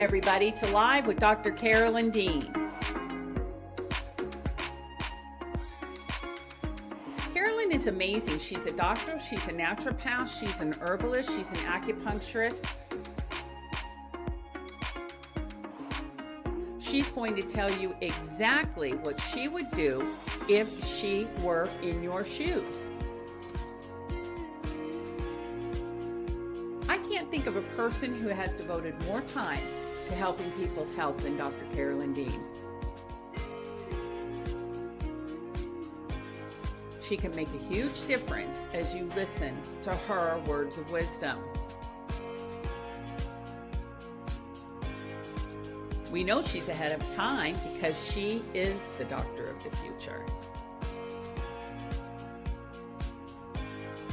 Everybody to Live with Dr. Carolyn Dean. Carolyn is amazing. She's a doctor, she's a naturopath, she's an herbalist, she's an acupuncturist. She's going to tell you exactly what she would do if she were in your shoes. I can't think of a person who has devoted more time to helping people's health than Dr. Carolyn Dean. She can make a huge difference as you listen to her words of wisdom. We know she's ahead of time because she is the doctor of the future.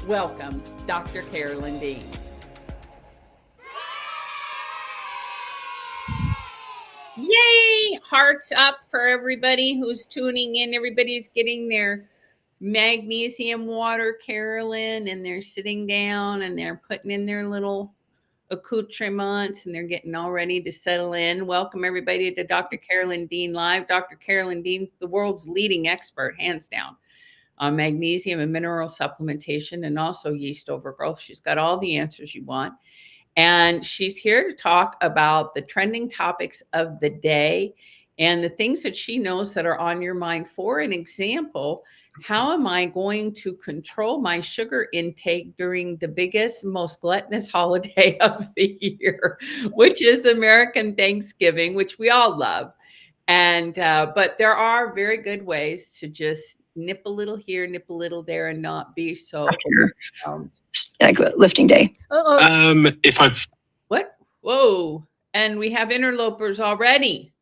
Welcome, Dr. Carolyn Dean. Yay! Hearts up for everybody who's tuning in. Everybody's getting their magnesium water, Carolyn, and they're sitting down and they're putting in their little accoutrements and they're getting all ready to settle in. Welcome everybody to Dr. Carolyn Dean Live. Dr. Carolyn Dean, the world's leading expert, hands down, on magnesium and mineral supplementation and also yeast overgrowth. She's got all the answers you want. And she's here to talk about the trending topics of the day and the things that she knows that are on your mind. For an example, how am I going to control my sugar intake during the biggest, most gluttonous holiday of the year, which is American Thanksgiving, which we all love. And but there are very good ways to just nip a little here, nip a little there, and not be so lifting day. What? Whoa. And we have interlopers already.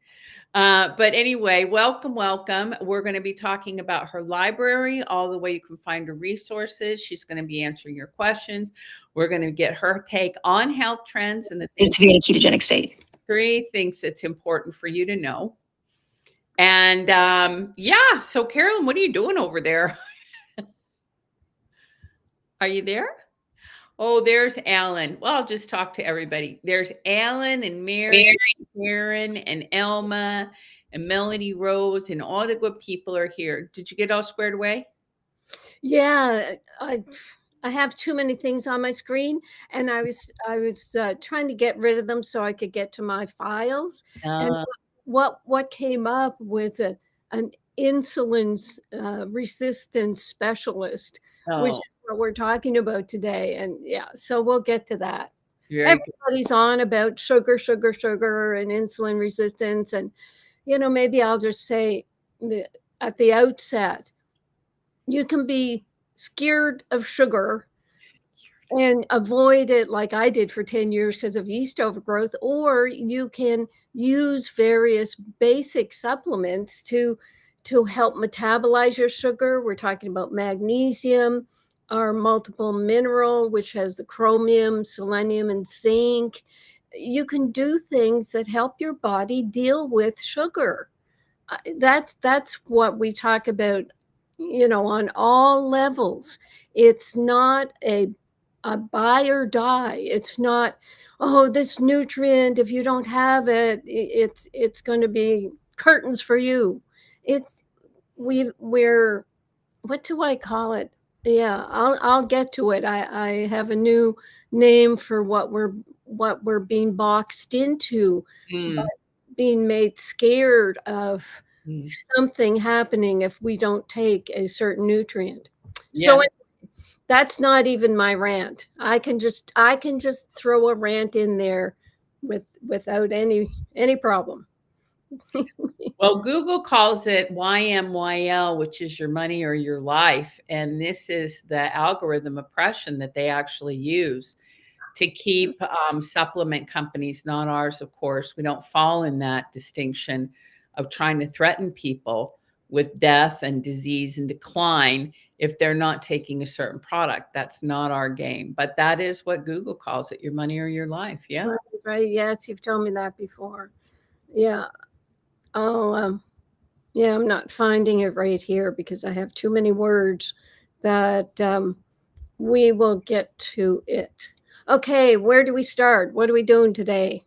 But anyway, welcome. We're going to be talking about her library, all the way you can find her resources. She's going to be answering your questions. We're going to get her take on health trends and the things to be in a ketogenic state. 3 things that's important for you to know. And so Carolyn, what are you doing over there? Are you there? Oh, there's Alan. Well, I'll just talk to everybody. There's Alan and Mary, Karen and Elma and Melody Rose, and all the good people are here. Did you get all squared away? Yeah, I have too many things on my screen, and I was trying to get rid of them so I could get to my files. And what came up was an insulin resistance specialist, which is what we're talking about today. And yeah, so we'll get to that. Everybody's on about sugar and insulin resistance. And, maybe I'll just say at the outset, you can be scared of sugar and avoid it like I did for 10 years because of yeast overgrowth, or you can use various basic supplements to help metabolize your sugar. We're talking about magnesium, our multiple mineral, which has the chromium, selenium, and zinc. You can do things that help your body deal with sugar. That's what we talk about, on all levels. It's not a buy or die. It's not, this nutrient, if you don't have it, it's going to be curtains for you. We're what do I call it? Yeah, I'll get to it. I have a new name for what we're being boxed into, being made scared of something happening if we don't take a certain nutrient. Yeah. So that's not even my rant. I can just throw a rant in there without any problem. Well, Google calls it YMYL, which is your money or your life. And this is the algorithm oppression that they actually use to keep supplement companies, not ours, of course. We don't fall in that distinction of trying to threaten people with death and disease and decline if they're not taking a certain product. That's not our game. But that is what Google calls it, your money or your life. Yeah. Right. Yes, you've told me that before. Yeah. I'm not finding it right here because I have too many words, but we will get to it. Okay, where do we start? What are we doing today?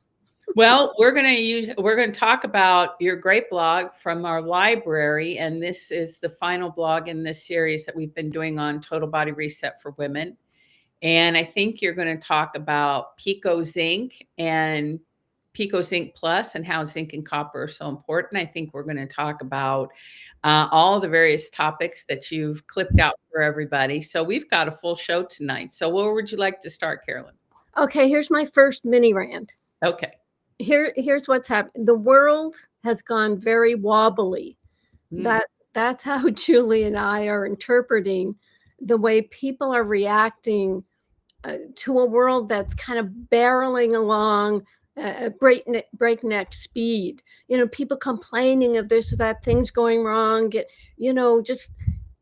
Well, we're gonna talk about your great blog from our library, and this is the final blog in this series that we've been doing on total body reset for women. And I think you're going to talk about Pico Zinc and Pico Zinc Plus and how zinc and copper are so important. I think we're going to talk about all the various topics that you've clipped out for everybody. So we've got a full show tonight. So where would you like to start, Carolyn? Okay, here's my first mini rant. Okay. Here's what's happened. The world has gone very wobbly. Mm. That's how Julie and I are interpreting the way people are reacting to a world that's kind of barreling along at breakneck speed. People complaining of this or that, things going wrong. Just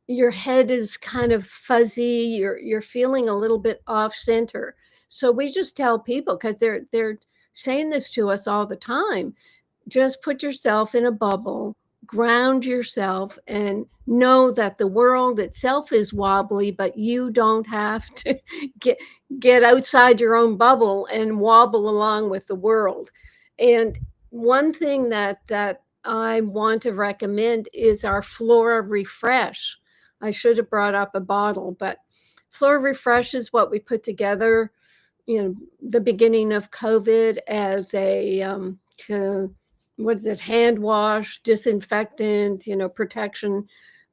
your head is kind of fuzzy. You're feeling a little bit off center. So we just tell people, because they're saying this to us all the time, just put yourself in a bubble, ground yourself, and know that the world itself is wobbly, but you don't have to get outside your own bubble and wobble along with the world. And one thing that I want to recommend is our Flora Refresh. I should have brought up a bottle, but Flora Refresh is what we put together the beginning of COVID as a what is it, hand wash, disinfectant, protection,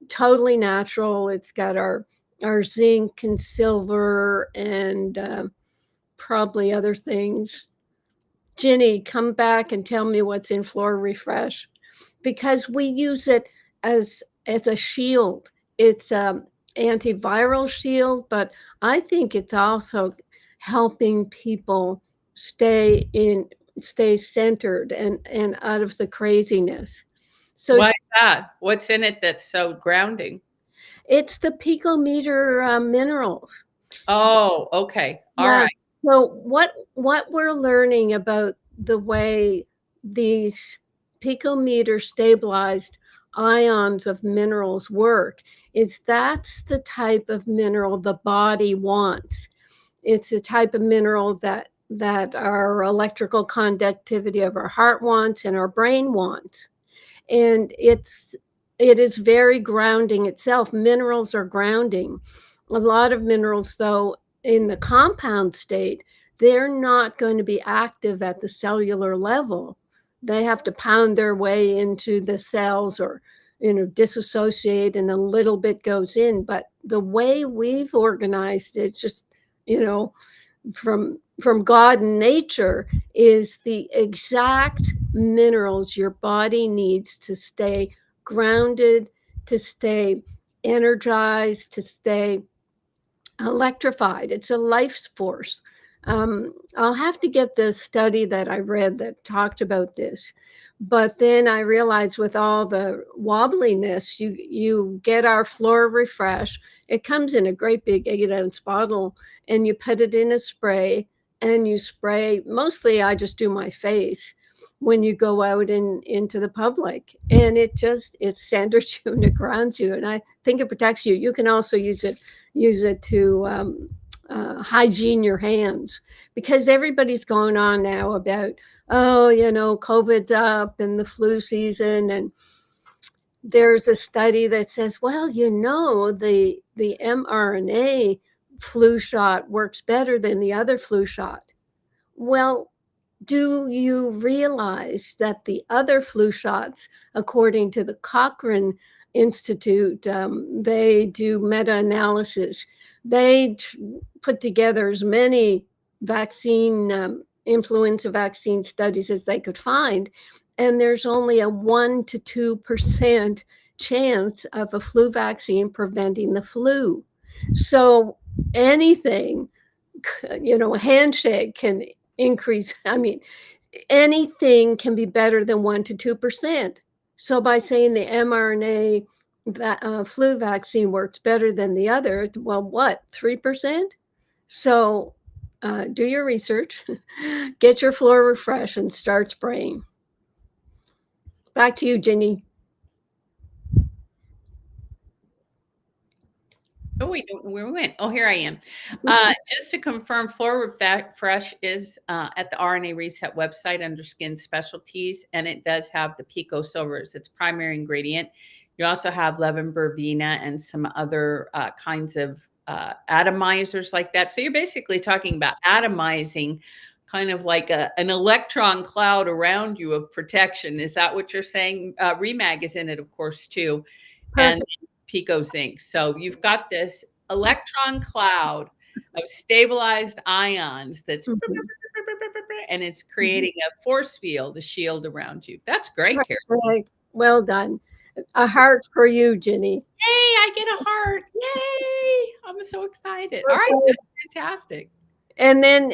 totally natural. It's got our zinc and silver and probably other things. Ginny, come back and tell me what's in Flora Refresh, because we use it as a shield. It's antiviral shield, but I think it's also helping people stay centered and out of the craziness. So Why is that? What's in it that's so grounding? it's the picometer minerals. Oh, okay. All Yeah. right. So what we're learning about the way these picometer stabilized ions of minerals work is that's the type of mineral the body wants. It's a type of mineral that our electrical conductivity of our heart wants and our brain wants. And it is very grounding itself. Minerals are grounding. A lot of minerals, though, in the compound state, they're not going to be active at the cellular level. They have to pound their way into the cells or disassociate, and a little bit goes in. But the way we've organized it, just from God and nature, is the exact minerals your body needs to stay grounded, to stay energized, to stay electrified. It's a life force. I'll have to get the study that I read that talked about this. But then I realized with all the wobbliness, you get our Flora Refresh. It comes in a great big 8-ounce bottle, and you put it in a spray, and you spray. Mostly I just do my face when you go out into the public, and it centers you and it grounds you, and I think it protects you. You can also use it to hygiene your hands, because everybody's going on now about, COVID's up and the flu season. And there's a study that says, well, the mRNA flu shot works better than the other flu shot. Well, do you realize that the other flu shots, according to the Cochrane Institute, they do meta-analysis. They put together as many influenza vaccine studies as they could find, and there's only a 1 to 2% chance of a flu vaccine preventing the flu. So anything, a handshake can increase. I mean, anything can be better than 1 to 2%. So by saying the mRNA flu vaccine works better than the other, well, what, 3%? So do your research, get your Flora Refresh, and start spraying. Back to you, Ginny. Oh, wait, where we went? Oh, here I am. Just to confirm, Flora Fresh is at the RNA Reset website under Skin Specialties, and it does have the Pico Silver as its primary ingredient. You also have Levin Verbena and some other kinds of atomizers like that. So you're basically talking about atomizing kind of like an electron cloud around you of protection. Is that what you're saying? Remag is in it, of course, too. And Perfect. pico zinc. So you've got this electron cloud of stabilized ions that's Mhm, and it's mhm. creating a force field, a shield around you. That's great, Carol. Right. Well done. A heart for you, Ginny. Yay, I get a heart. Yay. I'm so excited. All right, Okay. that's fantastic. And then,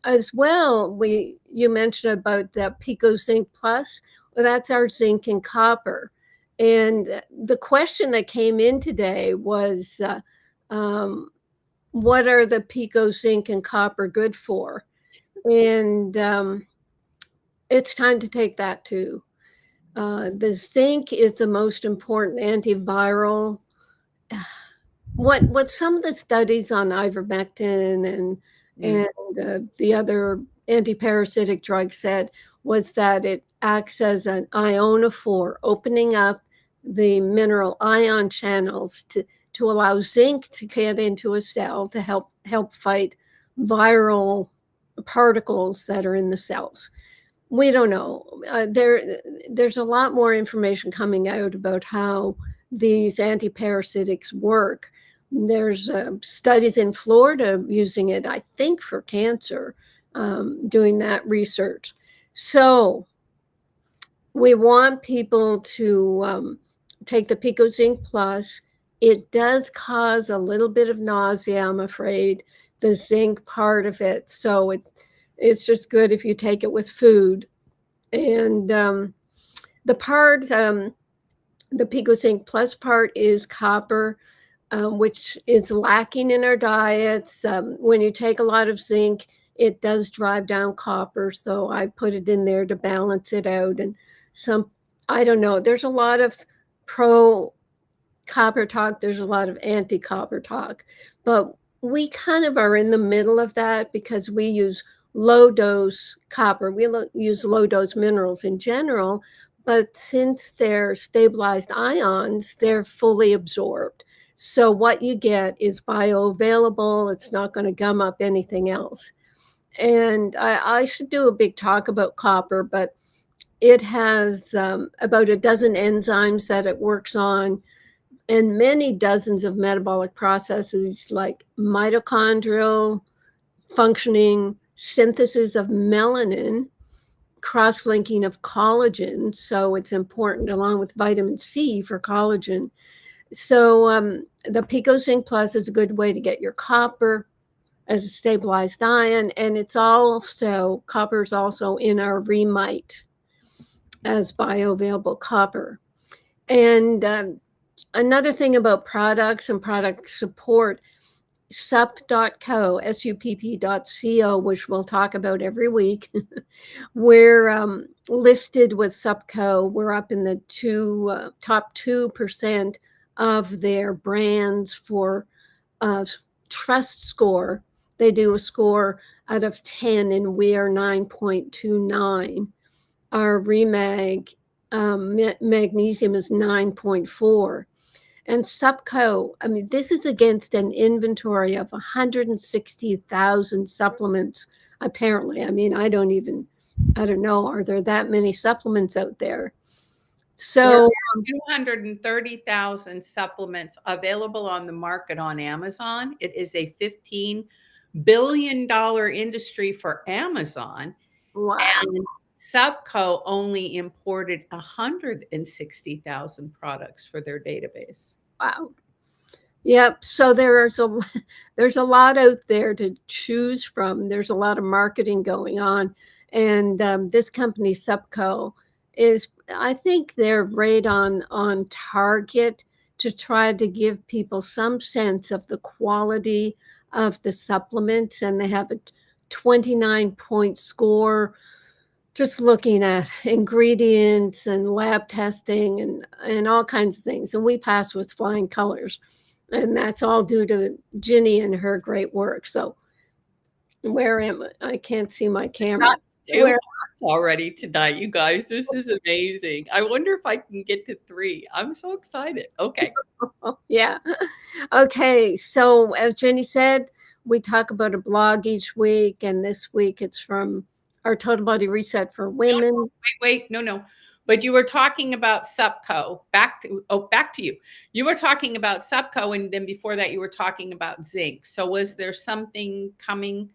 as well, you mentioned about the Pico Zinc Plus. Well, that's our zinc and copper. And the question that came in today was, um, what are the Pico Zinc and copper good for? And it's time to take that too. The zinc is the most important antiviral. What some of the studies on ivermectin Mm, and the other antiparasitic drug said was that it acts as an ionophore, opening up the mineral ion channels to allow zinc to get into a cell to help fight viral particles that are in the cells. We don't know. There's a lot more information coming out about how these antiparasitics work. There's studies in Florida using it, I think, for cancer, doing that research. So we want people to take the Pico Zinc Plus. It does cause a little bit of nausea, I'm afraid, the zinc part of it. So it's just good if you take it with food. And the part, the PicoZinc Plus part is copper, which is lacking in our diets. When you take a lot of zinc, it does drive down copper. So I put it in there to balance it out. And some, I don't know, there's a lot of pro copper talk, there's a lot of anti copper talk, but we kind of are in the middle of that because we use low dose copper. We use low dose minerals in general, but since they're stabilized ions, they're fully absorbed. So what you get is bioavailable. It's not going to gum up anything else. And I should do a big talk about copper, but it has about a dozen enzymes that it works on and many dozens of metabolic processes like mitochondrial functioning, synthesis of melanin, cross-linking of collagen. So it's important along with vitamin C for collagen. So the PicoZinc Plus is a good way to get your copper as a stabilized ion. And it's also, copper is also in our Remite as bioavailable copper. And another thing about products and product support, supp.co, supp.co, which we'll talk about every week. We're listed with SUPCO. We're up in the top 2% of their brands for trust score. They do a score out of 10, and we are 9.29. Our Remag magnesium is 9.4. And SUPCO, I mean, this is against an inventory of 160,000 supplements, apparently. I mean, I don't know, are there that many supplements out there? There So, are 230,000 supplements available on the market on Amazon. It is a $15 billion industry for Amazon. wow, And Subco only imported 160,000 products for their database. wow. Yep. So there's a lot out there to choose from. There's a lot of marketing going on, and this company Supco is, I think, they're right on target to try to give people some sense of the quality of the supplements, and they have a 29-point score. Just looking at ingredients and lab testing and all kinds of things, and we pass with flying colors. And that's all due to Ginny and her great work. So where am I? I can't see my camera. Got 2 hearts already tonight, you guys. This is amazing. I wonder if I can get to 3. I'm so excited. Okay. Yeah. Okay. So as Jenny said, we talk about a blog each week, and this week it's from our Total Body Reset for Women. Wait. No. But you were talking about Supco. Back to you. You were talking about Supco, and then before that, you were talking about zinc. So was there something coming,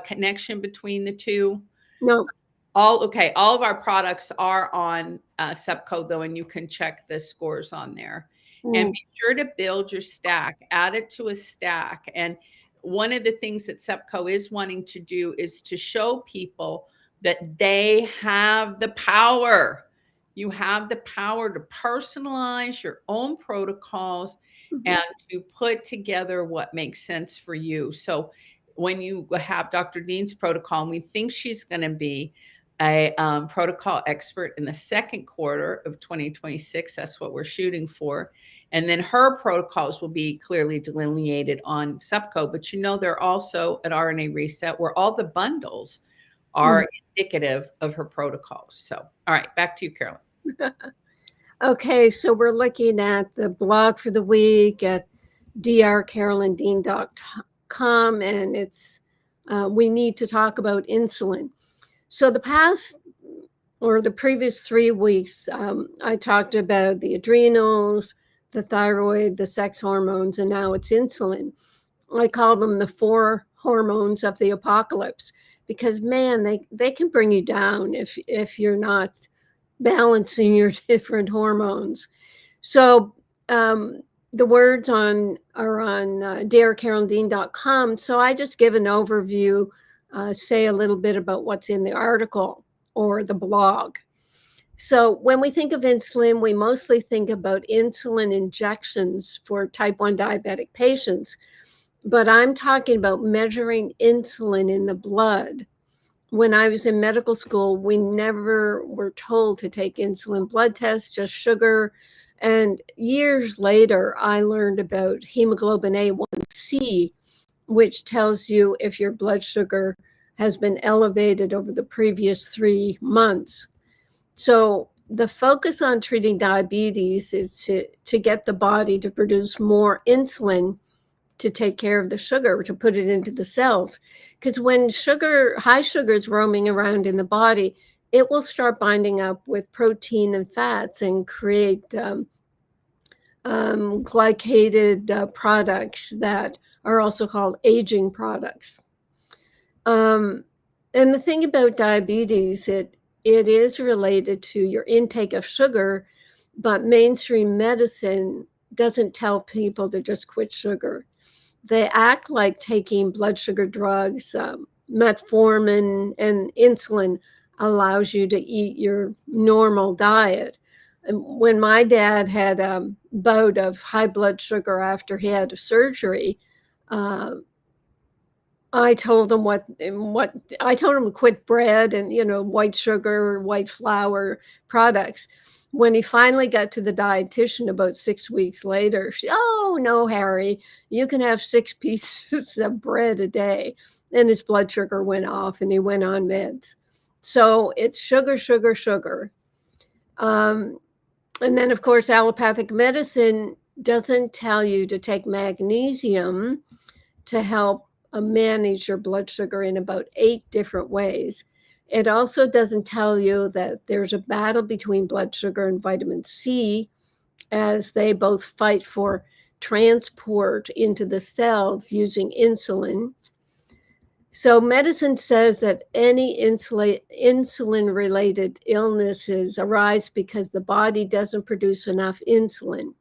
connection between the two? No. All of our products are on Supco though, and you can check the scores on there. And be sure to build your stack, add it to a stack. And one of the things that Supco is wanting to do is to show people that they have the power. You have the power to personalize your own protocols and to put together what makes sense for you. So when you have Dr. Dean's protocol, and we think she's going to be a protocol expert in the second quarter of 2026. That's what we're shooting for. And then her protocols will be clearly delineated on Supco. But they're also at RNA Reset, where all the bundles are indicative of her protocols. So, all right, back to you, Carolyn. Okay, so we're looking at the blog for the week at drcarolyndean.com, and it's we need to talk about insulin. So the previous 3 weeks, I talked about the adrenals, the thyroid, the sex hormones, and now it's insulin. I call them the 4 hormones of the apocalypse because, man, they can bring you down if you're not balancing your different hormones. So the words are on drcarolyndean.com. So I just give an overview, say a little bit about what's in the article or the blog. So when we think of insulin, we mostly think about insulin injections for type 1 diabetic patients. But I'm talking about measuring insulin in the blood. When I was in medical school, we never were told to take insulin blood tests, just sugar. And years later, I learned about hemoglobin A1C, which tells you if your blood sugar has been elevated over the previous 3 months. So the focus on treating diabetes is to get the body to produce more insulin to take care of the sugar, to put it into the cells. Because when high sugar is roaming around in the body, it will start binding up with protein and fats and create glycated products that are also called aging products. And the thing about diabetes, it is related to your intake of sugar, but mainstream medicine doesn't tell people to just quit sugar. They act like taking blood sugar drugs, metformin and insulin allows you to eat your normal diet. And when my dad had a bout of high blood sugar after he had a surgery, I told him I told him to quit bread and, white sugar, white flour products. When he finally got to the dietitian about 6 weeks later, oh, no, Harry, you can have 6 pieces of bread a day. And his blood sugar went off and he went on meds. So it's sugar, sugar, sugar. And then, of course, allopathic medicine doesn't tell you to take magnesium to help manage your blood sugar in about 8 different ways. It also doesn't tell you that there's a battle between blood sugar and vitamin C as they both fight for transport into the cells using insulin. So medicine says that any insulin-related illnesses arise because the body doesn't produce enough insulin,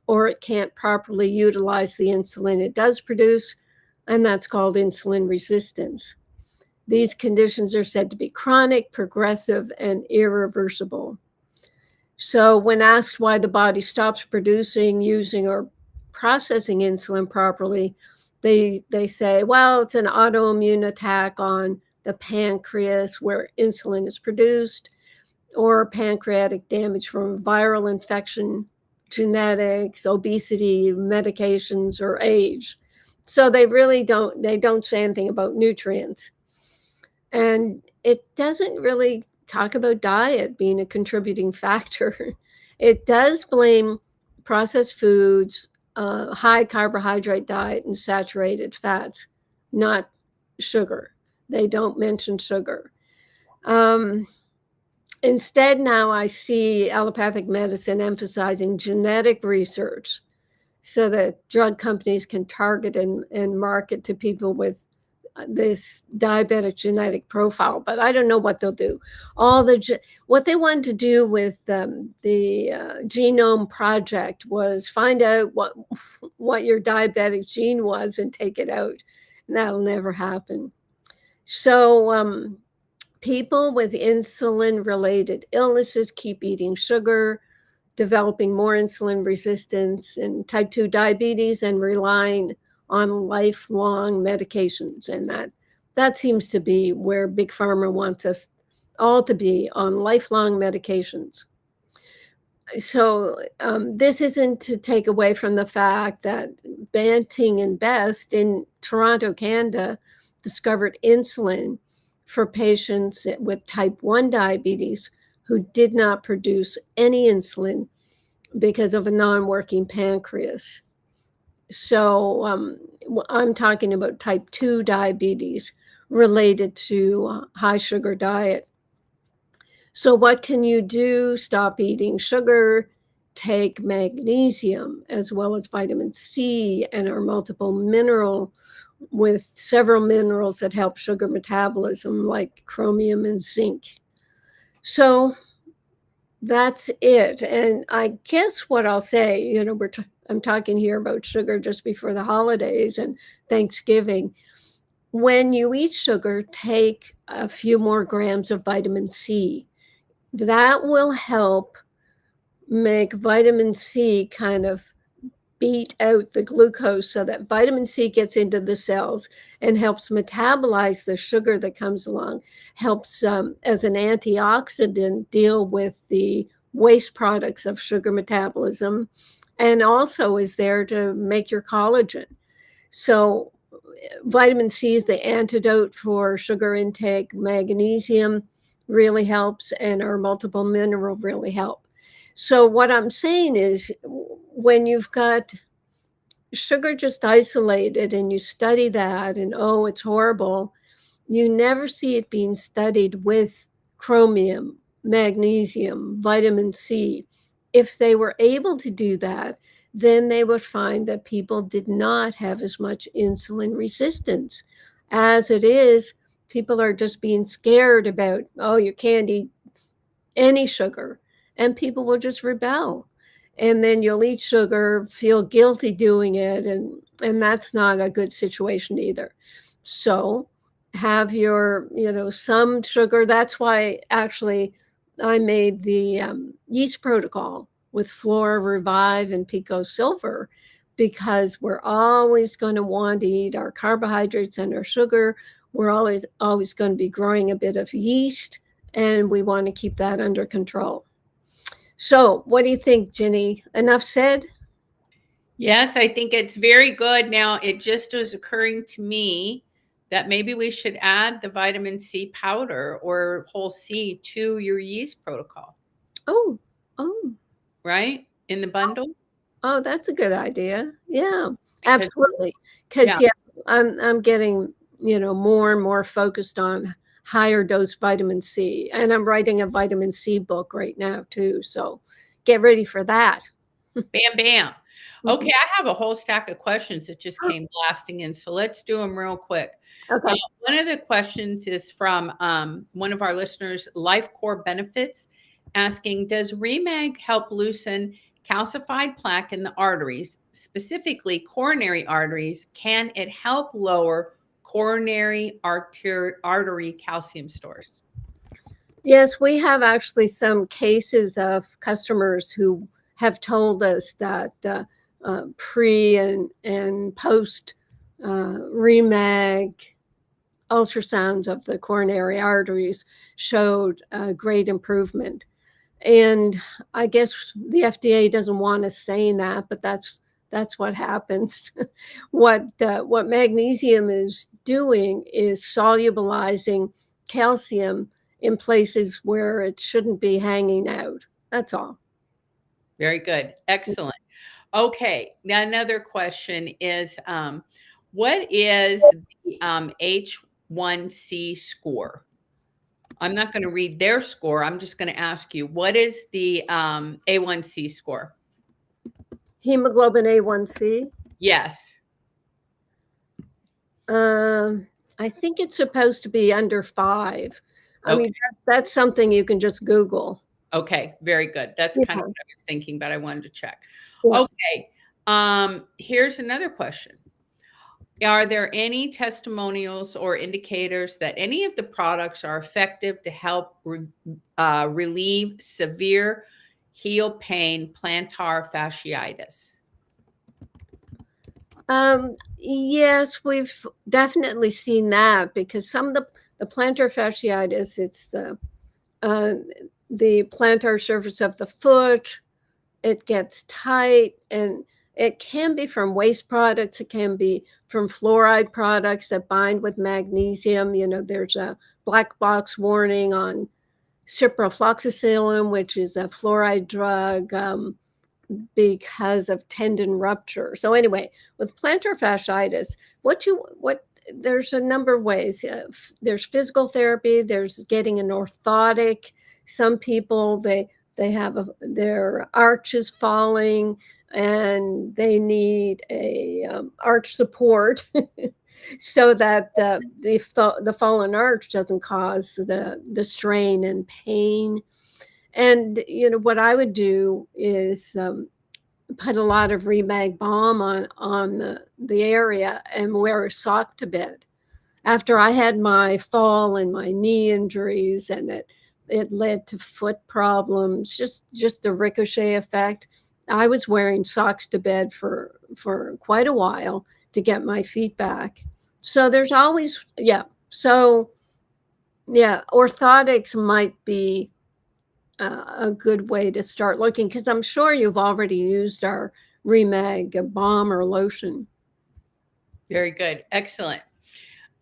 or it can't properly utilize the insulin it does produce, and that's called insulin resistance. These conditions are said to be chronic, progressive, and irreversible. So when asked why the body stops producing, using, or processing insulin properly, they say, well, it's an autoimmune attack on the pancreas where insulin is produced, or pancreatic damage from a viral infection genetics, obesity, medications, or age. So they really don't say anything about nutrients. And it doesn't really talk about diet being a contributing factor. It does blame processed foods, high carbohydrate diet, and saturated fats, not sugar. They don't mention sugar. Um, Instead, now I see allopathic medicine emphasizing genetic research so that drug companies can target and market to people with this diabetic genetic profile. But I don't know what they'll do. What they wanted to do with the genome project was find out what your diabetic gene was and take it out. And that'll never happen. So people with insulin related illnesses keep eating sugar, developing more insulin resistance and type 2 diabetes, and relying on lifelong medications. And that seems to be where Big Pharma wants us all to be, on lifelong medications. So this isn't to take away from the fact that Banting and Best in Toronto, Canada, discovered insulin for patients with type 1 diabetes who did not produce any insulin because of a non-working pancreas. So I'm talking about type 2 diabetes related to high sugar diet. So what can you do? Stop eating sugar, take magnesium as well as vitamin C and our multiple mineral, with several minerals that help sugar metabolism like chromium and zinc. So that's it. And I guess what I'll say, I'm talking here about sugar just before the holidays and Thanksgiving. When you eat sugar, take a few more grams of vitamin C. That will help make vitamin C kind of beat out the glucose so that vitamin C gets into the cells and helps metabolize the sugar that comes along, helps as an antioxidant deal with the waste products of sugar metabolism, and also is there to make your collagen. So vitamin C is the antidote for sugar intake. Magnesium really helps, and our multiple mineral really help. So what I'm saying is, when you've got sugar just isolated and you study that and, oh, it's horrible, you never see it being studied with chromium, magnesium, vitamin C. If they were able to do that, then they would find that people did not have as much insulin resistance. As it is, people are just being scared about, oh, you can't eat any sugar, and people will just rebel. And then you'll eat sugar, feel guilty doing it, and that's not a good situation either. So have your, some sugar. That's why actually I made the yeast protocol with Flora Revive and Pico Silver, because we're always going to want to eat our carbohydrates and our sugar. We're always going to be growing a bit of yeast, and we want to keep that under control. So what do you think, Ginny? Enough said? Yes, I think it's very good. Now, it just was occurring to me that maybe we should add the vitamin C powder or whole C to your yeast protocol. Oh, right? In the bundle. Oh, that's a good idea. Yeah, Because, absolutely. yeah. Because I'm getting, more and more focused on higher dose vitamin C, and I'm writing a vitamin C book right now too. So get ready for that. Bam, bam. Okay, I have a whole stack of questions that just came blasting in, so let's do them real quick. Okay. One of the questions is from one of our listeners, Life Core Benefits, asking, does Remag help loosen calcified plaque in the arteries, specifically coronary arteries? Can it help lower coronary artery calcium stores? Yes, we have actually some cases of customers who have told us that pre and post Remag ultrasounds of the coronary arteries showed great improvement. And I guess the FDA doesn't want us saying that, but that's what happens. What magnesium is doing is solubilizing calcium in places where it shouldn't be hanging out. That's all. Very good. Excellent. Okay. Now another question is, what is the H1C score? I'm not going to read their score. I'm just going to ask you, what is the A1C score? Hemoglobin A1C. Yes. I think it's supposed to be under 5. I Okay. mean, that's something you can just Google. Okay. Very good. That's Yeah. kind of what I was thinking, but I wanted to check. Yeah. Okay. Here's another question. Are there any testimonials or indicators that any of the products are effective to help relieve severe heel pain, plantar fasciitis? Yes, we've definitely seen that because some of the plantar fasciitis, it's uh, the plantar surface of the foot. It gets tight, and it can be from waste products. It can be from fluoride products that bind with magnesium. There's a black box warning on ciprofloxacin, which is a fluoride drug. Because of tendon rupture. So anyway, with plantar fasciitis, what there's a number of ways. There's physical therapy. There's getting an orthotic. Some people they have their arch is falling and they need a arch support so that the fallen arch doesn't cause the strain and pain. And what I would do is put a lot of Remag balm on the area and wear a sock to bed. After I had my fall and my knee injuries, and it led to foot problems, just the ricochet effect. I was wearing socks to bed for quite a while to get my feet back. So there's always, yeah. So yeah, orthotics might be a good way to start looking, because I'm sure you've already used our Remag balm or lotion. Very good. Excellent.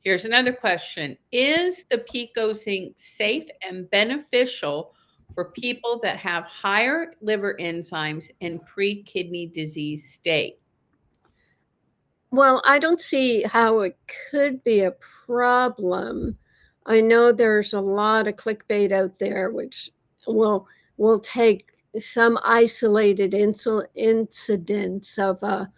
Here's another question. Is the Pico zinc safe and beneficial for people that have higher liver enzymes and pre-kidney disease state? Well, I don't see how it could be a problem. I know there's a lot of clickbait out there which will take some isolated incidents of a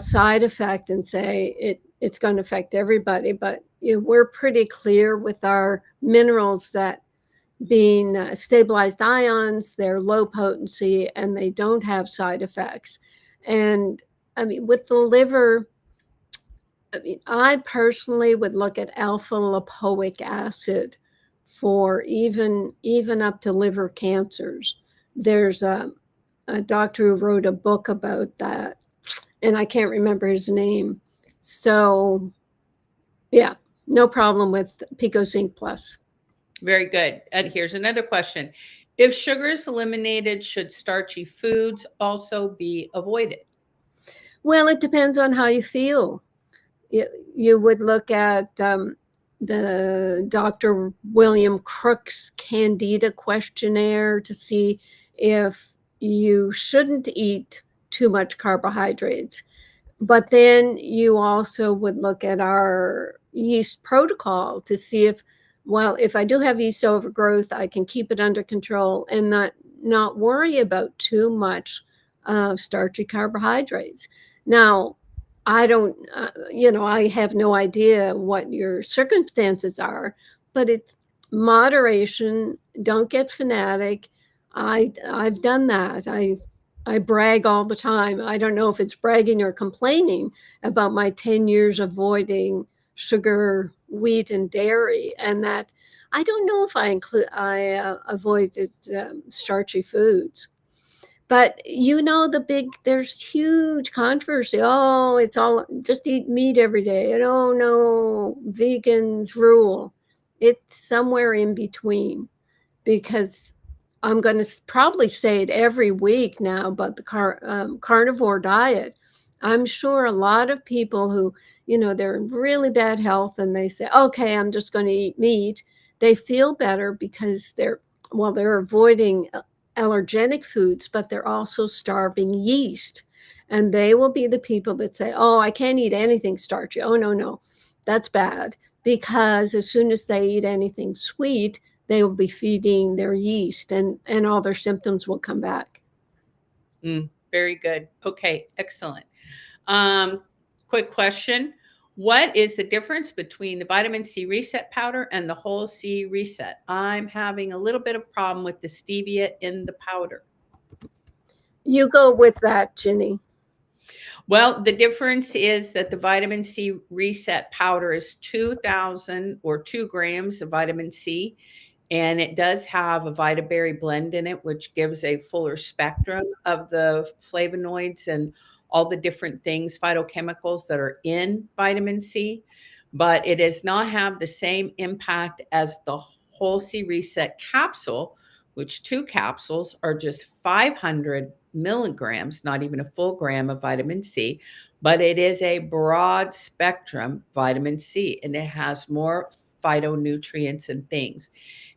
side effect and say it's going to affect everybody. But we're pretty clear with our minerals that being stabilized ions, they're low potency and they don't have side effects. And I mean, with the liver, I mean, I personally would look at alpha lipoic acid for even up to liver cancers. There's a doctor who wrote a book about that, and I can't remember his name. So, yeah, no problem with Pico Zinc Plus. Very good. And here's another question. If sugar is eliminated, should starchy foods also be avoided? Well, it depends on how you feel. You would look at the Dr. William Crook's Candida questionnaire to see if you shouldn't eat too much carbohydrates. But then you also would look at our yeast protocol to see if I do have yeast overgrowth, I can keep it under control and not worry about too much starchy carbohydrates. Now, I don't, I have no idea what your circumstances are, but it's moderation. Don't get fanatic. I've done that. I brag all the time. I don't know if it's bragging or complaining about my 10 years avoiding sugar, wheat, and dairy, and that I don't know if I avoided starchy foods. But there's huge controversy. Oh, it's all just eat meat every day. And oh no, vegans rule. It's somewhere in between, because I'm going to probably say it every week now, but the carnivore diet. I'm sure a lot of people who, they're in really bad health and they say, okay, I'm just going to eat meat. They feel better because they're avoiding allergenic foods, but they're also starving yeast. And they will be the people that say, oh, I can't eat anything starchy. Oh, no, no, that's bad. Because as soon as they eat anything sweet, they will be feeding their yeast and all their symptoms will come back. Very good. Okay, excellent. Quick question. What is the difference between the vitamin C reset powder and the whole C reset? I'm having a little bit of problem with the stevia in the powder. You go with that, Ginny. Well, the difference is that the vitamin C reset powder is 2,000 or 2 grams of vitamin C, and it does have a vitaberry blend in it, which gives a fuller spectrum of the flavonoids and all the different things, phytochemicals that are in vitamin C. But it does not have the same impact as the whole C reset capsule, which 2 capsules are just 500 milligrams, not even a full gram of vitamin C, but it is a broad spectrum vitamin C and it has more phytonutrients and things.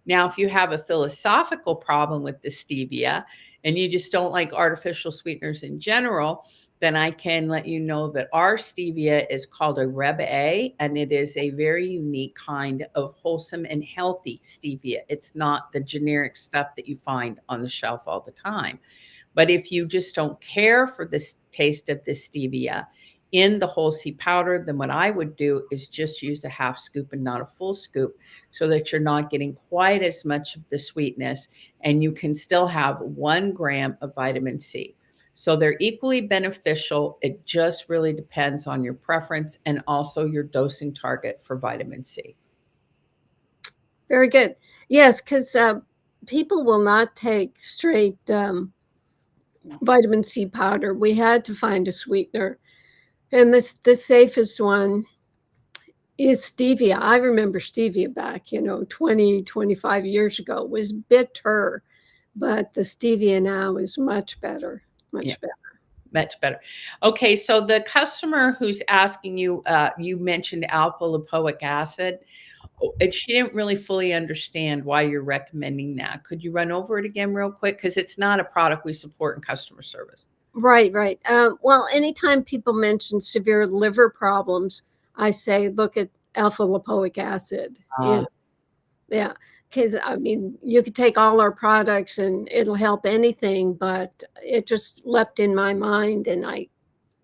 Now, if you have a philosophical problem with the stevia and you just don't like artificial sweeteners in general, then I can let you know that our stevia is called a Reb A, and it is a very unique kind of wholesome and healthy stevia. It's not the generic stuff that you find on the shelf all the time. But if you just don't care for the taste of the stevia in the whole C powder, then what I would do is just use a half scoop and not a full scoop so that you're not getting quite as much of the sweetness and you can still have 1 gram of vitamin C. So they're equally beneficial. It just really depends on your preference and also your dosing target for vitamin C. Very good. Yes, because people will not take straight vitamin C powder. We had to find a sweetener. And the safest one is stevia. I remember stevia back, 20, 25 years ago. It was bitter, but the stevia now is much better, much better. Much better. Okay, so the customer who's asking you, you mentioned alpha lipoic acid. And she didn't really fully understand why you're recommending that. Could you run over it again real quick? Because it's not a product we support in customer service. Right, right. Well, anytime people mention severe liver problems, I say, look at alpha lipoic acid. Yeah. Because, I mean, you could take all our products and it'll help anything, but it just leapt in my mind and I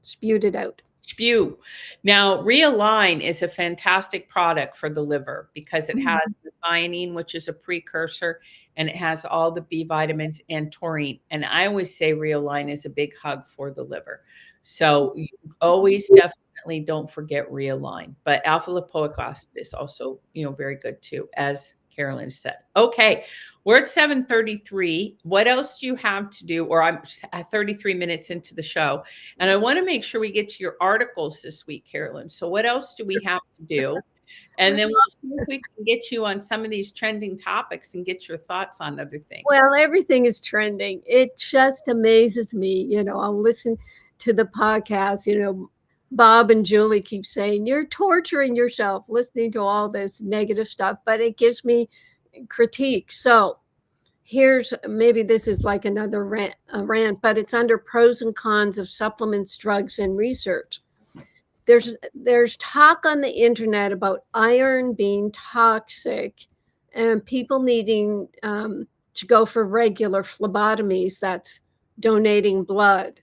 spewed it out. Spew. Now, Realign is a fantastic product for the liver because it has the methionine, which is a precursor, and it has all the B vitamins and taurine. And I always say Realign is a big hug for the liver. So you always definitely don't forget Realign. But alpha lipoic acid is also, very good too, as Carolyn said. Okay, we're at 7:33. What else do you have to do? Or I'm at 33 minutes into the show, and I want to make sure we get to your articles this week, Carolyn. So what else do we have to do? And then we'll see if we can get you on some of these trending topics and get your thoughts on other things. Well, everything is trending. It just amazes me. I'll listen to the podcast, Bob and Julie keep saying, you're torturing yourself listening to all this negative stuff, but it gives me critique. So maybe this is like another rant, but it's under pros and cons of supplements, drugs, and research. There's talk on the internet about iron being toxic and people needing to go for regular phlebotomies, that's donating blood.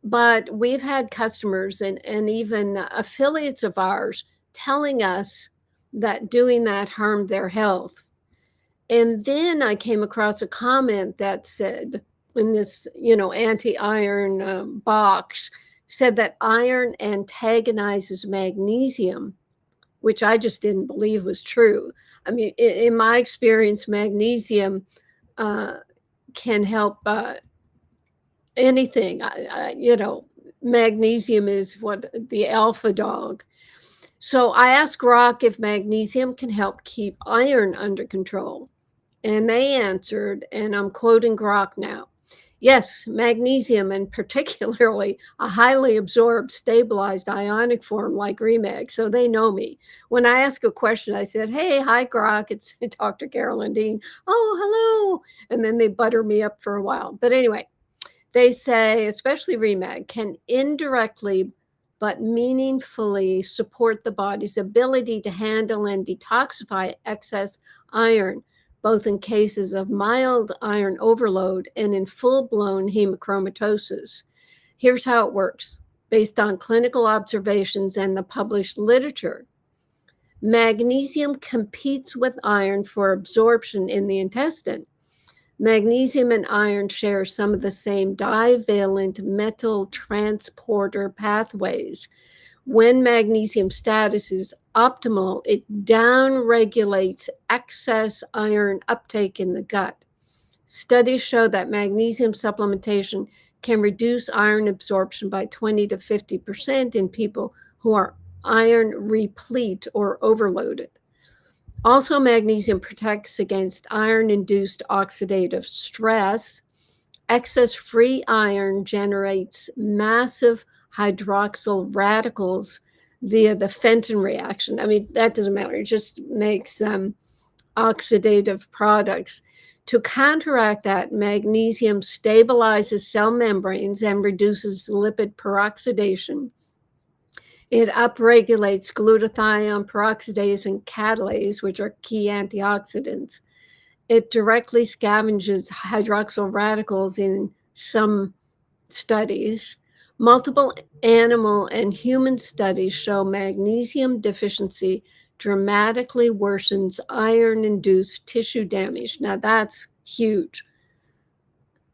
But we've had customers and even affiliates of ours telling us that doing that harmed their health. And then I came across a comment that said in this, anti-iron box, said that iron antagonizes magnesium, which I just didn't believe was true. I mean, in my experience, magnesium can help anything. Magnesium is what the alpha dog. So I asked Rock if magnesium can help keep iron under control. And they answered, and I'm quoting Grok now. Yes, magnesium, and particularly a highly absorbed, stabilized ionic form like Remag. So they know me. When I ask a question, I said, hey, hi, Grok. It's Dr. Carolyn Dean. Oh, hello. And then they butter me up for a while. But anyway, they say, especially Remag, can indirectly but meaningfully support the body's ability to handle and detoxify excess iron, both in cases of mild iron overload and in full-blown hemochromatosis. Here's how it works, based on clinical observations and the published literature. Magnesium competes with iron for absorption in the intestine. Magnesium and iron share some of the same divalent metal transporter pathways. When magnesium status is optimal, it downregulates excess iron uptake in the gut. Studies show that magnesium supplementation can reduce iron absorption by 20 to 50% in people who are iron replete or overloaded. Also, magnesium protects against iron-induced oxidative stress. Excess free iron generates massive hydroxyl radicals via the Fenton reaction. I mean, that doesn't matter. It just makes oxidative products. To counteract that, magnesium stabilizes cell membranes and reduces lipid peroxidation. It upregulates glutathione peroxidase and catalase, which are key antioxidants. It directly scavenges hydroxyl radicals in some studies. Multiple animal and human studies show magnesium deficiency dramatically worsens iron-induced tissue damage. Now that's huge.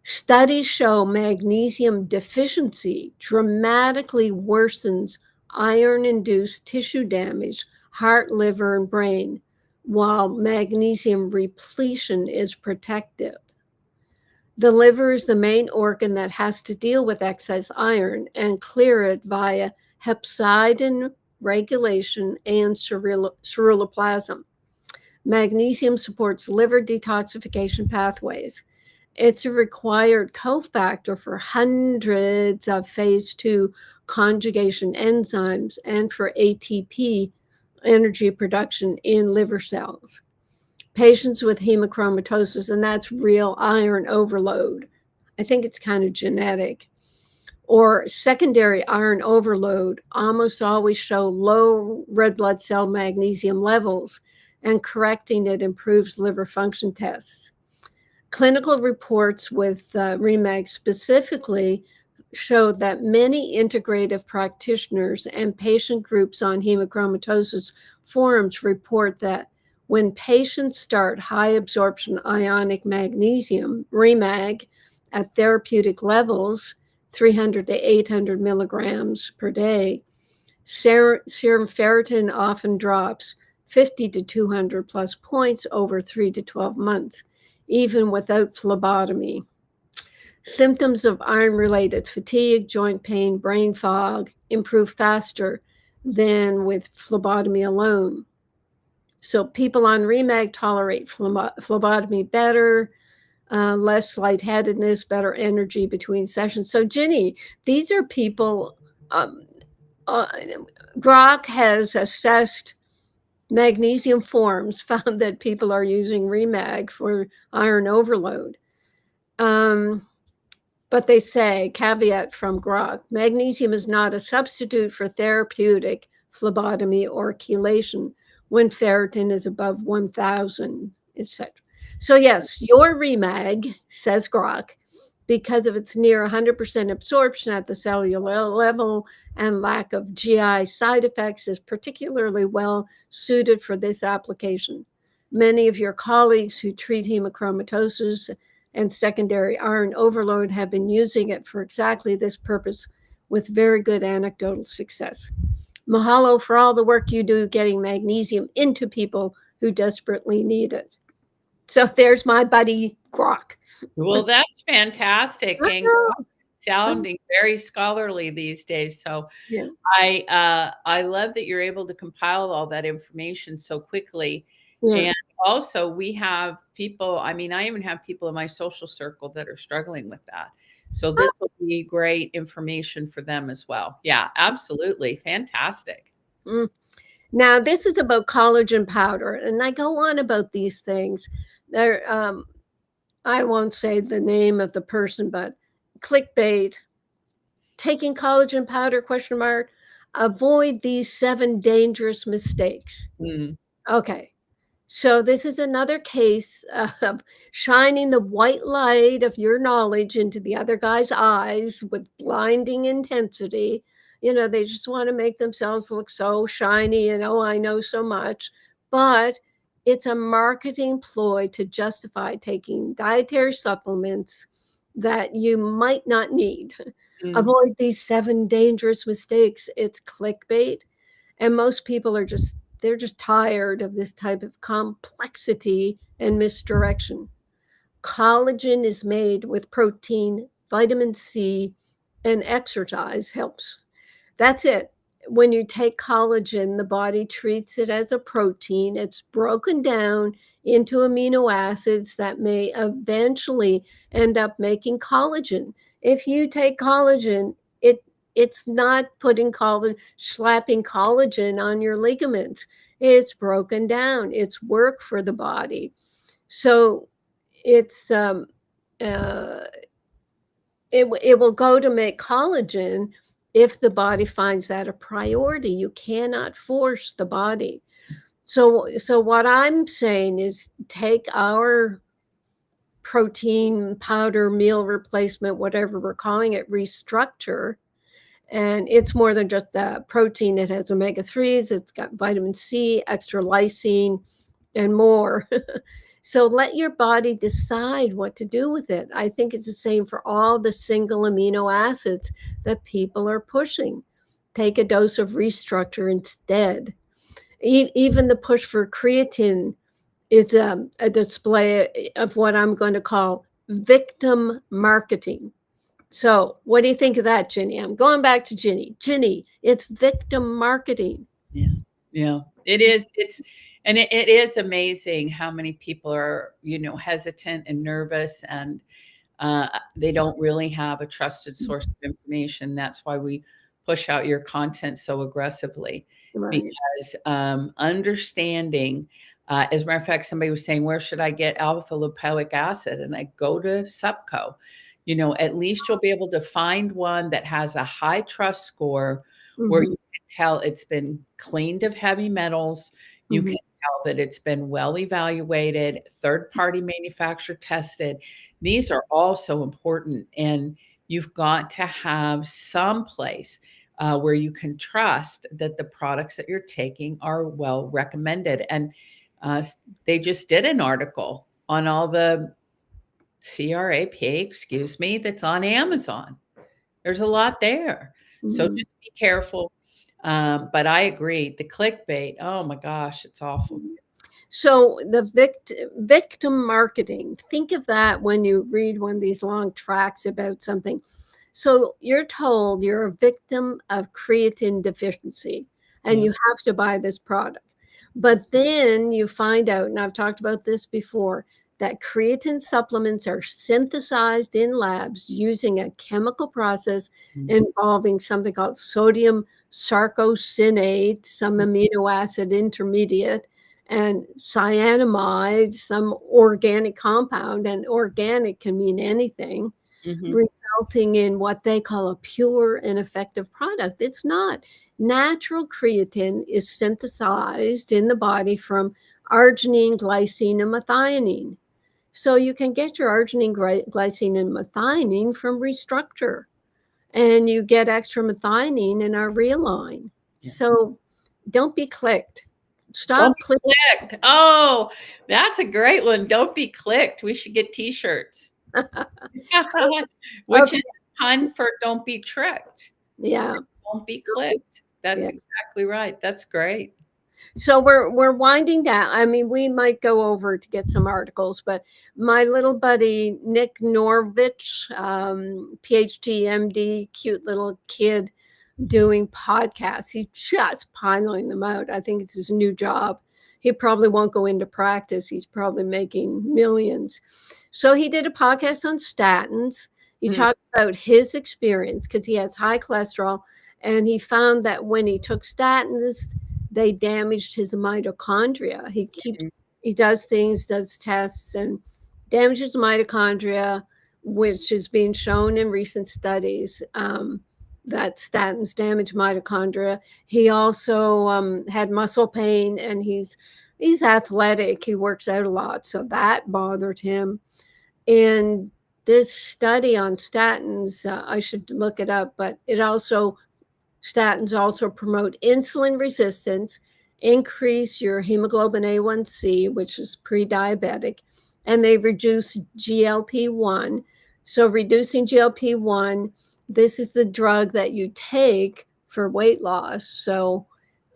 Studies show magnesium deficiency dramatically worsens iron-induced tissue damage, heart, liver, and brain, while magnesium repletion is protective. The liver is the main organ that has to deal with excess iron and clear it via hepcidin regulation and ceruloplasmin. Magnesium supports liver detoxification pathways. It's a required cofactor for hundreds of phase 2 conjugation enzymes and for ATP energy production in liver cells. Patients with hemochromatosis, and that's real iron overload, I think it's kind of genetic, or secondary iron overload almost always show low red blood cell magnesium levels, and correcting it improves liver function tests. Clinical reports with Remag specifically showed that many integrative practitioners and patient groups on hemochromatosis forums report that when patients start high absorption ionic magnesium, Remag, at therapeutic levels, 300 to 800 milligrams per day, serum ferritin often drops 50 to 200 plus points over 3 to 12 months, even without phlebotomy. Symptoms of iron-related fatigue, joint pain, brain fog improve faster than with phlebotomy alone. So people on Remag tolerate phlebotomy better, less lightheadedness, better energy between sessions. So Ginny, these are people, Grok has assessed magnesium forms, found that people are using Remag for iron overload. But they say, caveat from Grok, magnesium is not a substitute for therapeutic phlebotomy or chelation when ferritin is above 1,000, etc. So yes, your Remag, says Grok, because of its near 100% absorption at the cellular level and lack of GI side effects, is particularly well suited for this application. Many of your colleagues who treat hemochromatosis and secondary iron overload have been using it for exactly this purpose with very good anecdotal success. Mahalo for all the work you do getting magnesium into people who desperately need it. So there's my buddy Grok. Well, that's fantastic, and sounding very scholarly these days. So Yeah. I love that you're able to compile all that information so quickly. Yeah. And also we have people, I mean, I even have people in my social circle that are struggling with that. So this will be great information for them as well. Yeah, absolutely. Fantastic. Mm. Now, this is about collagen powder, and I go on about these things. There, I won't say the name of the person, but clickbait, taking collagen powder, question mark, avoid these 7 dangerous mistakes. Mm, Okay. So this is another case of shining the white light of your knowledge into the other guy's eyes with blinding intensity. You know, they just want to make themselves look so shiny and, oh, I know so much. But it's a marketing ploy to justify taking dietary supplements that you might not need. mm, Avoid these 7 dangerous mistakes. It's clickbait. And most people are just, they're just tired of this type of complexity and misdirection. Collagen is made with protein, vitamin C, and exercise helps. That's it. When you take collagen, the body treats it as a protein. It's broken down into amino acids that may eventually end up making collagen. If you take collagen, it's not putting collagen, slapping collagen on your ligaments. It's broken down. It's work for the body. So it's uh, it will go to make collagen if the body finds that a priority. You cannot force the body. So what I'm saying is take our protein powder meal replacement, whatever we're calling it, restructure. And it's more than just the protein. It has omega-3s, it's got vitamin C, extra lysine, and more. So let your body decide what to do with it. I think it's the same for all the single amino acids that people are pushing. Take a dose of restructure instead. Even the push for creatine is a display of what I'm going to call victim marketing. So what do you think of that, Ginny? I'm going back to Ginny. Ginny, it's victim marketing. yeah. Yeah. It is. It is amazing how many people are, hesitant and nervous, and they don't really have a trusted source of information. That's why we push out your content so aggressively, Right. because understanding, as a matter of fact, somebody was saying, where should I get alpha lipoic acid? And I go to Supco. At least you'll be able to find one that has a high trust score where you Mhm, can tell it's been cleaned of heavy metals. You mhm, can tell that it's been well evaluated, third party manufacturer tested. These are all so important. And you've got to have some place where you can trust that the products that you're taking are well recommended. And uh, they just did an article on all the CRAP, excuse me, that's on Amazon. There's a lot there. So mhm. just be careful. But I agree. The clickbait, oh my gosh, it's awful. So the victim marketing, think of that when you read one of these long tracts about something. So you're told you're a victim of creatine deficiency and Yeah. you have to buy this product. But then you find out, and I've talked about this before, that creatine supplements are synthesized in labs using a chemical process Mhm. involving something called sodium sarcosinate, some amino acid intermediate, and cyanamide, some organic compound, and organic can mean anything, Mhm. resulting in what they call a pure and effective product. It's not. Natural creatine is synthesized in the body from arginine, glycine, and methionine. So you can get your arginine, glycine, and methionine from Restructure, and you get extra methionine in our Realign. Yeah. So don't be clicked. Don't Stop be clicking. clicked. Oh, that's a great one. Don't be clicked. We should get t-shirts. Which Okay. is a pun for don't be tricked. Yeah. Don't be clicked. That's Yeah. exactly right. That's great. So we're winding down. I mean, we might go over to get some articles, but my little buddy Nick Norvich, PhD, MD, cute little kid doing podcasts. He's just piling them out. I think it's his new job. he probably won't go into practice. He's probably making millions. So he did a podcast on statins. He Mm, talked about his experience because he has high cholesterol, and he found that when he took statins, they damaged his mitochondria. mm, He does things, does tests, and damages mitochondria, which is being shown in recent studies. That statins damage mitochondria. He also had muscle pain, and he's athletic. He works out a lot, so that bothered him. And this study on statins, I should look it up, but statins also promote insulin resistance, increase your hemoglobin A1C, which is pre-diabetic, and they reduce GLP-1. So reducing GLP-1, this is the drug that you take for weight loss. So,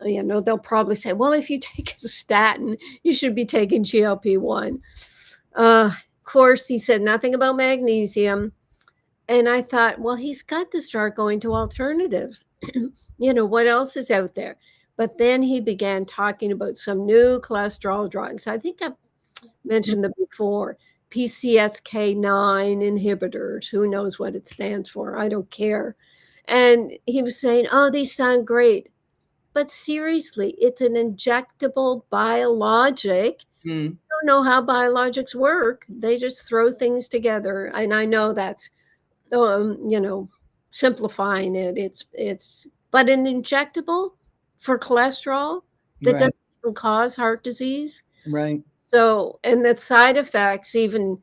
they'll probably say, well, if you take a statin, you should be taking GLP-1. Of course, he said nothing about magnesium. And I thought, well, he's got to start going to alternatives. What else is out there? But then he began talking about some new cholesterol drugs. I think I've mentioned them before. PCSK9 inhibitors. Who knows what it stands for? I don't care. And he was saying, oh, these sound great. But seriously, it's an injectable biologic. mm, I don't know how biologics work. They just throw things together. And I know that's simplifying it. It's but an injectable for cholesterol that right, doesn't even cause heart disease. right. So, and the side effects, even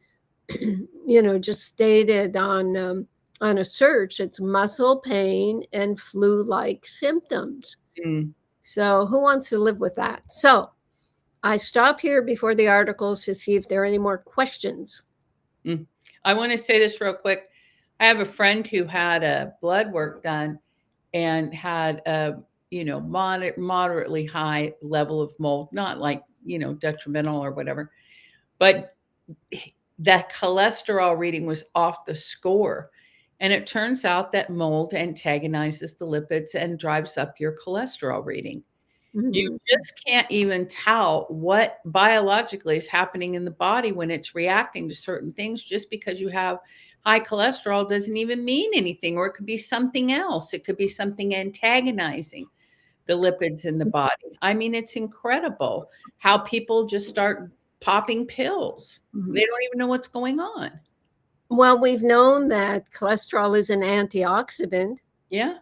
just stated on a search, it's muscle pain and flu-like symptoms. Mm, So, who wants to live with that? So, I stop here before the articles to see if there are any more questions. mm. I want to say this real quick. I have a friend who had a blood work done and had a moderately high level of mold, not like detrimental or whatever, but that cholesterol reading was off the score. And it turns out that mold antagonizes the lipids and drives up your cholesterol reading. You Mhm. just can't even tell what biologically is happening in the body when it's reacting to certain things. Just because you have high cholesterol doesn't even mean anything, or it could be something else. It could be something antagonizing the lipids in the body. I mean, it's incredible how people just start popping pills. They Mhm. don't even know what's going on. Well, we've known that cholesterol is an antioxidant. Yeah.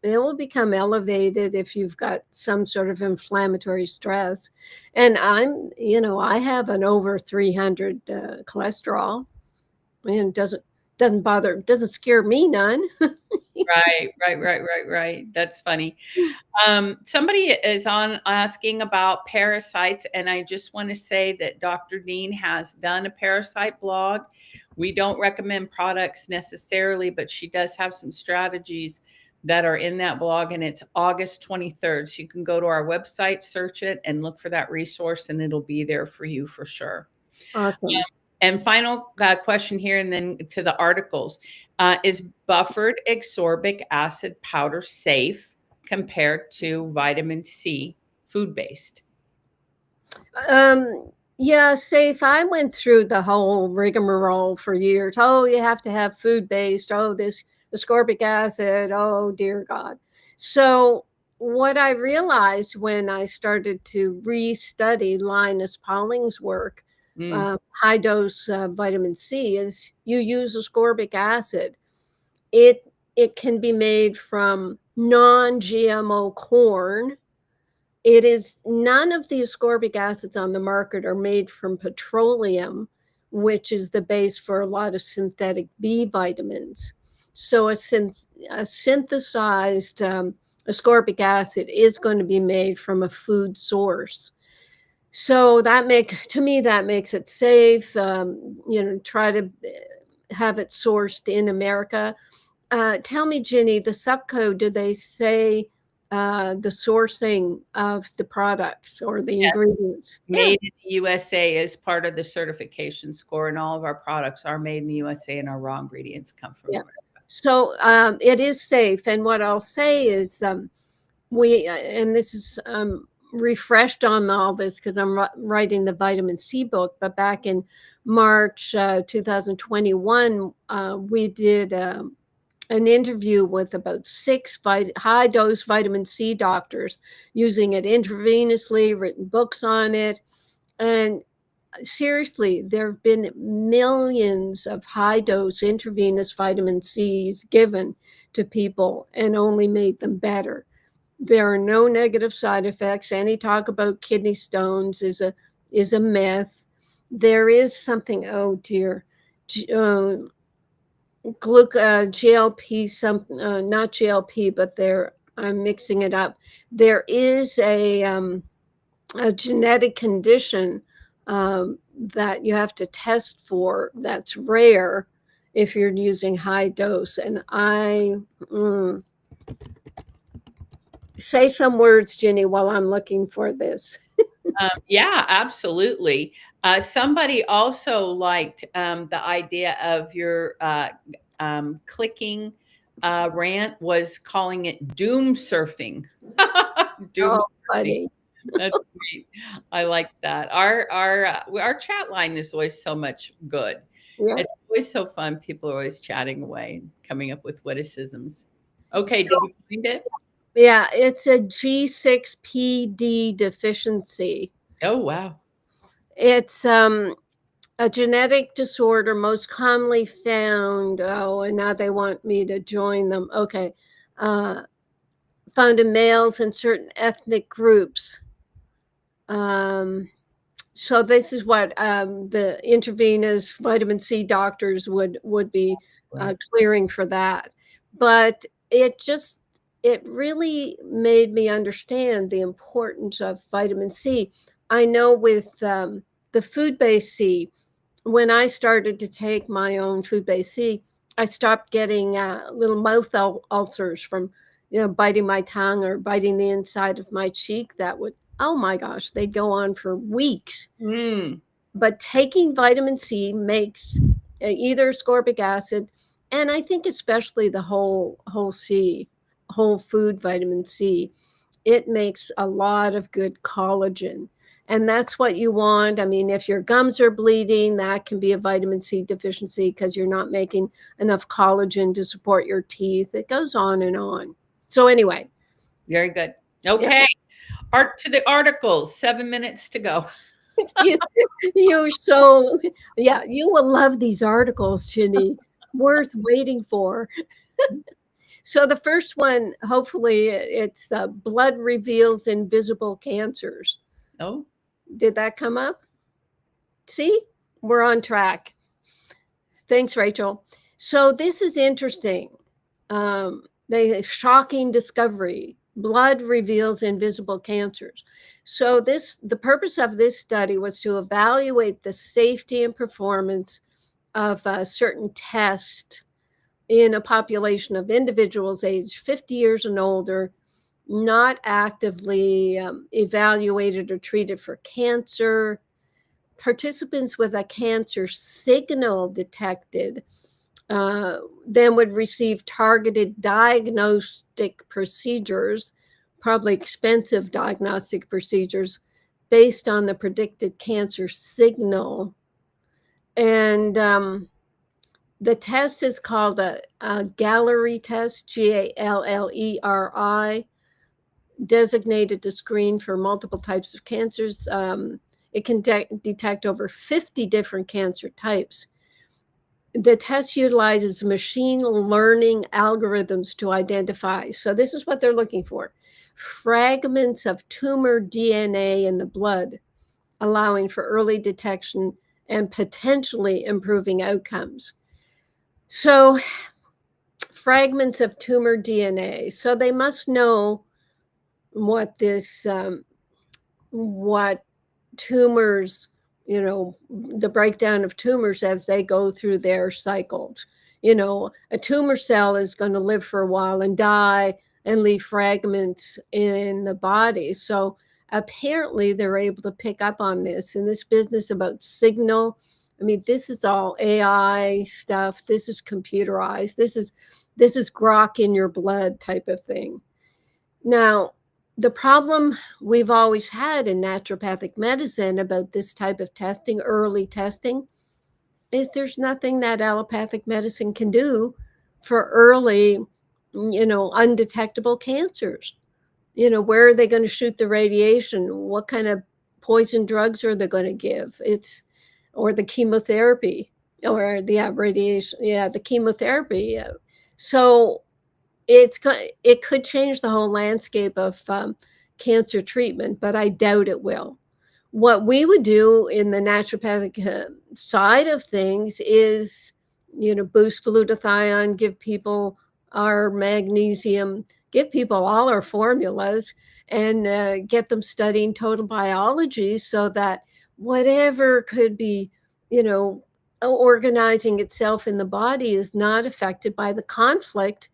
It will become elevated if you've got some sort of inflammatory stress. And I have an over 300 cholesterol, and doesn't scare me none. Right, right, right, right, right. That's funny. Somebody is on asking about parasites, and I just want to say that Dr. Dean has done a parasite blog. We don't recommend products necessarily, but she does have some strategies that are in that blog, and it's August 23rd. So you can go to our website, search it, and look for that resource, and it'll be there for you for sure. Awesome. And final question here, and then to the articles. Is buffered ascorbic acid powder safe compared to vitamin C food based? Yeah, safe. I went through the whole rigmarole for years. Oh, you have to have food based. Oh, this ascorbic acid. Oh, dear God. So, what I realized when I started to restudy Linus Pauling's work, Mm, high dose vitamin C, is you use ascorbic acid. It can be made from non GMO corn. It is none of the ascorbic acids on the market are made from petroleum, which is the base for a lot of synthetic B vitamins. So a synthesized ascorbic acid is going to be made from a food source. So that makes it safe. Try to have it sourced in America. Tell me, Ginny, the subcode, do they say the sourcing of the products or the yes, ingredients? Yeah, made in the USA is part of the certification score, and all of our products are made in the USA, and our raw ingredients come from yeah. America. So it is safe. And what I'll say is and this is refreshed on all this because I'm writing the vitamin C book. But back in March 2021, we did an interview with about 6 high dose vitamin C doctors using it intravenously, written books on it. And seriously, there have been millions of high dose intravenous vitamin C's given to people and only made them better. There are no negative side effects. Any talk about kidney stones is a myth. There is something, oh dear, GLP, not GLP, but I'm mixing it up. There is a genetic condition that you have to test for that's rare if you're using high dose. And say some words, Ginny, while I'm looking for this. Yeah, absolutely. Somebody also liked the idea of your clicking rant was calling it doom surfing. Doom Oh, surfing. buddy. That's sweet. I like that. Our chat line is always so much good. Yeah. It's always so fun. People are always chatting away, coming up with witticisms. Okay, So, did you find it? yeah, it's a G6PD deficiency. Oh, wow. It's a genetic disorder most commonly found. Oh, and now they want me to join them. Okay. Found in males in certain ethnic groups. So this is what the intravenous vitamin C doctors would be clearing for that. But it really made me understand the importance of vitamin C. I know with the food-based C, when I started to take my own food-based C, I stopped getting little mouth ulcers from biting my tongue or biting the inside of my cheek. That would, oh my gosh, they'd go on for weeks. But taking vitamin C makes either ascorbic acid, and I think especially the whole food vitamin C, it makes a lot of good collagen. And that's what you want. I mean, if your gums are bleeding, that can be a vitamin C deficiency because you're not making enough collagen to support your teeth. It goes on and on. So anyway. Very good. Okay. Yeah. To the articles, 7 minutes to go. you will love these articles, Ginny. Worth waiting for. So the first one, hopefully, it's blood reveals invisible cancers. Oh, did that come up? See, we're on track. Thanks, Rachel. So this is interesting. The shocking discovery: blood reveals invisible cancers. So the purpose of this study was to evaluate the safety and performance of a certain test in a population of individuals aged 50 years and older, not actively evaluated or treated for cancer. Participants with a cancer signal detected then would receive targeted diagnostic procedures, probably expensive diagnostic procedures, based on the predicted cancer signal. And the test is called a Galleri test, Galleri, designated to screen for multiple types of cancers. It can detect over 50 different cancer types. The test utilizes machine learning algorithms to identify. So this is what they're looking for: fragments of tumor DNA in the blood, allowing for early detection and potentially improving outcomes. So fragments of tumor DNA. So they must know what what tumors, the breakdown of tumors as they go through their cycles. A tumor cell is going to live for a while and die and leave fragments in the body. So apparently they're able to pick up on this. And this business about signal, I mean, this is all AI stuff. This is computerized. This is Grok in your blood type of thing. Now, The problem we've always had in naturopathic medicine about this type of testing, early testing, is there's nothing that allopathic medicine can do for early, undetectable cancers. Where are they going to shoot the radiation? What kind of poison drugs are they going to give? Or the chemotherapy, or the radiation. Yeah, the chemotherapy. So it could change the whole landscape of cancer treatment, but I doubt it will. What we would do in the naturopathic side of things is, boost glutathione, give people our magnesium, give people all our formulas, and get them studying total biology so that whatever could be, organizing itself in the body is not affected by the conflict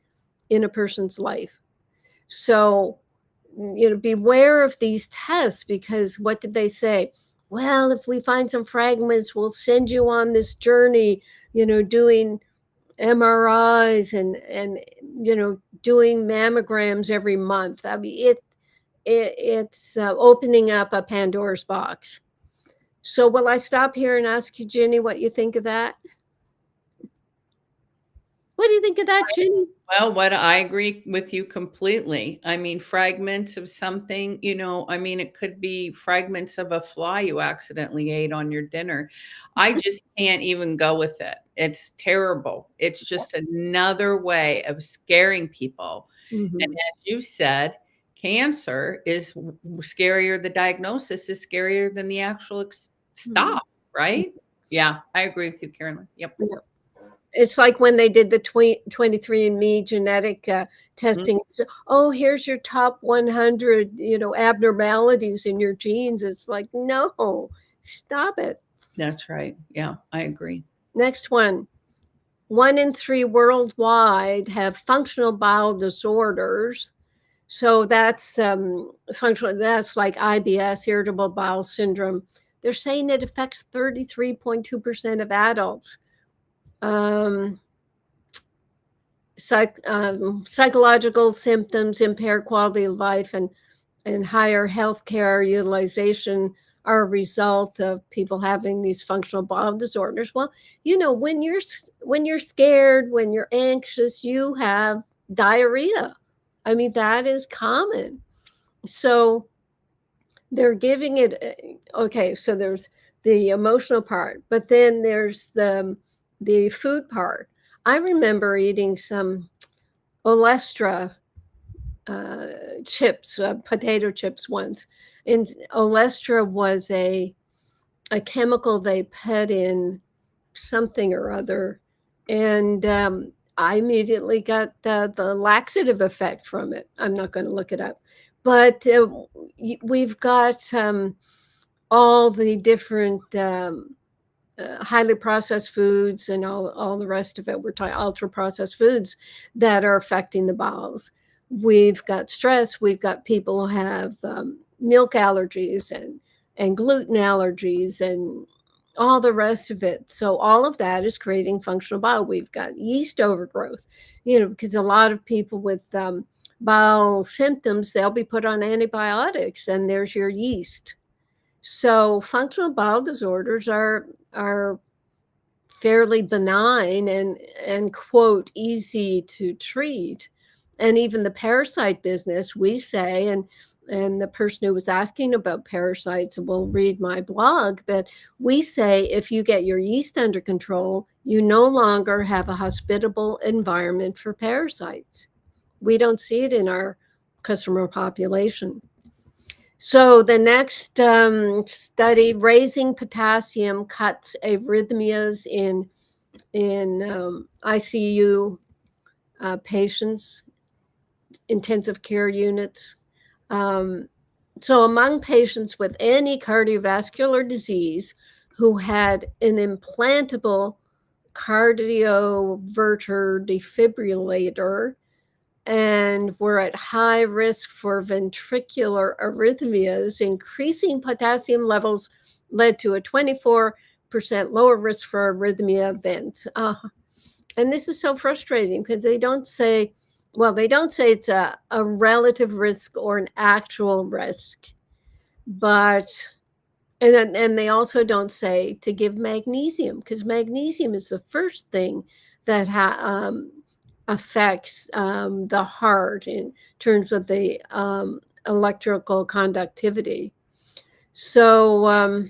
in a person's life. So, beware of these tests, because what did they say? Well, if we find some fragments, we'll send you on this journey, doing MRIs and doing mammograms every month. I mean, it's opening up a Pandora's box. So, will I stop here and ask you, Ginny, what you think of that? What do you think of that, Ginny? Well, what I agree with you completely. I mean, fragments of something, it could be fragments of a fly you accidentally ate on your dinner. I just can't even go with it. It's terrible. It's just another way of scaring people. And Mm-hmm. as you said, cancer is scarier. The diagnosis is scarier than the actual stop, right? Yeah, I agree with you, Carolyn. Yep. Yeah. It's like when they did the 23andMe genetic Mm, testing. So, oh, here's your top 100, abnormalities in your genes. It's like, no, stop it. that's right. Yeah, I agree. Next one. 1 in 3 worldwide have functional bowel disorders. So that's functional. That's like IBS, irritable bowel syndrome. They're saying it affects 33.2% of adults. Um, psychological symptoms, impaired quality of life, and higher healthcare utilization are a result of people having these functional bowel disorders. Well, when you're scared, when you're anxious, you have diarrhea. I mean, that is common. So they're giving it okay. So there's the emotional part, but then there's the food part. I remember eating some Olestra chips, potato chips once. And Olestra was a chemical they put in something or other. And I immediately got the laxative effect from it. I'm not going to look it up. But we've got all the different highly processed foods and all the rest of it. We're talking ultra processed foods that are affecting the bowels. We've got stress. We've got people who have milk allergies and gluten allergies and all the rest of it. So all of that is creating functional bowel. We've got yeast overgrowth, because a lot of people with bowel symptoms, they'll be put on antibiotics, and there's your yeast. So functional bowel disorders are fairly benign and quote easy to treat. And even the parasite business, we say, and the person who was asking about parasites will read my blog, but we say if you get your yeast under control, you no longer have a hospitable environment for parasites. We don't see it in our customer population. So the next study, raising potassium cuts arrhythmias in ICU patients, intensive care units. So among patients with any cardiovascular disease who had an implantable cardioverter defibrillator and were at high risk for ventricular arrhythmias, increasing potassium levels led to a 24% lower risk for arrhythmia events. And this is so frustrating because they don't say well, they don't say it's a relative risk or an actual risk, but and they also don't say to give magnesium, because magnesium is the first thing that affects the heart in terms of the electrical conductivity. So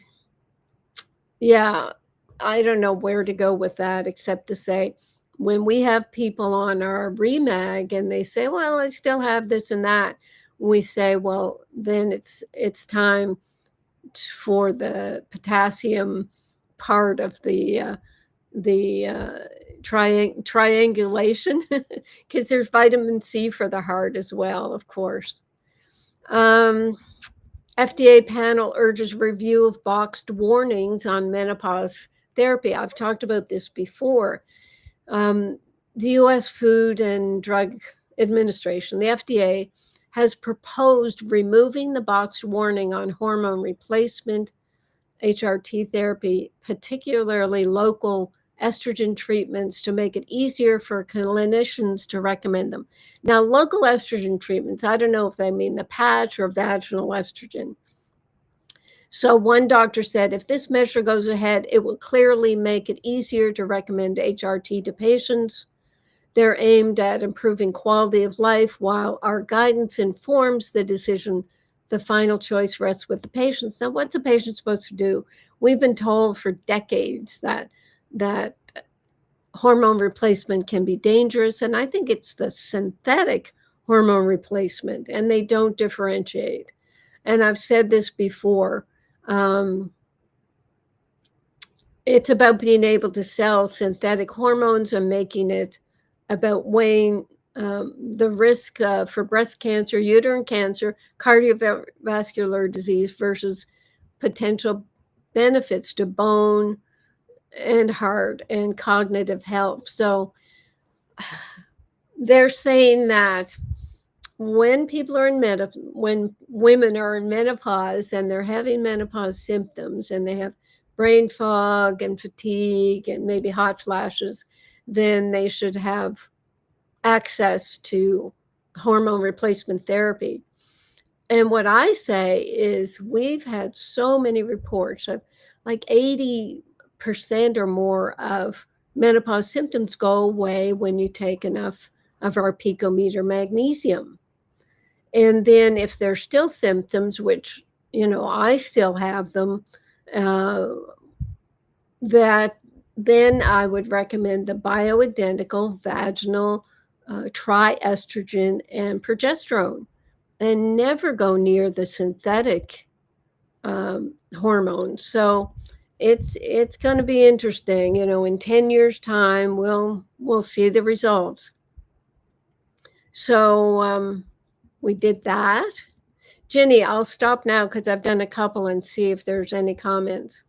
yeah, I don't know where to go with that except to say, when we have people on our remag and they say, well, I still have this and that, we say, well, then it's time for the potassium part of the triangulation, because there's vitamin C for the heart as well, of course. FDA panel urges review of boxed warnings on menopause therapy. I've talked about this before. The U.S. Food and Drug Administration, the FDA, has proposed removing the boxed warning on hormone replacement, HRT therapy, particularly local estrogen treatments, to make it easier for clinicians to recommend them. Now, local estrogen treatments, I don't know if they mean the patch or vaginal estrogen. So one doctor said, if this measure goes ahead, it will clearly make it easier to recommend HRT to patients. They're aimed at improving quality of life. While our guidance informs the decision, the final choice rests with the patients. Now, what's a patient supposed to do? We've been told for decades that hormone replacement can be dangerous, and I think it's the synthetic hormone replacement, and they don't differentiate. And I've said this before. It's about being able to sell synthetic hormones and making it about weighing the risk for breast cancer, uterine cancer, cardiovascular disease versus potential benefits to bone and heart and cognitive health. So they're saying that when people are when women are in menopause and they're having menopause symptoms and they have brain fog and fatigue and maybe hot flashes, then they should have access to hormone replacement therapy. And what I say is, we've had so many reports of like 80% or more of menopause symptoms go away when you take enough of our picometer magnesium. And then if there's still symptoms, which, I still have them, that then I would recommend the bioidentical vaginal triestrogen and progesterone, and never go near the synthetic hormones. So it's going to be interesting. In 10 years' time, we'll see the results. So we did that. Ginny, I'll stop now because I've done a couple, and see if there's any comments.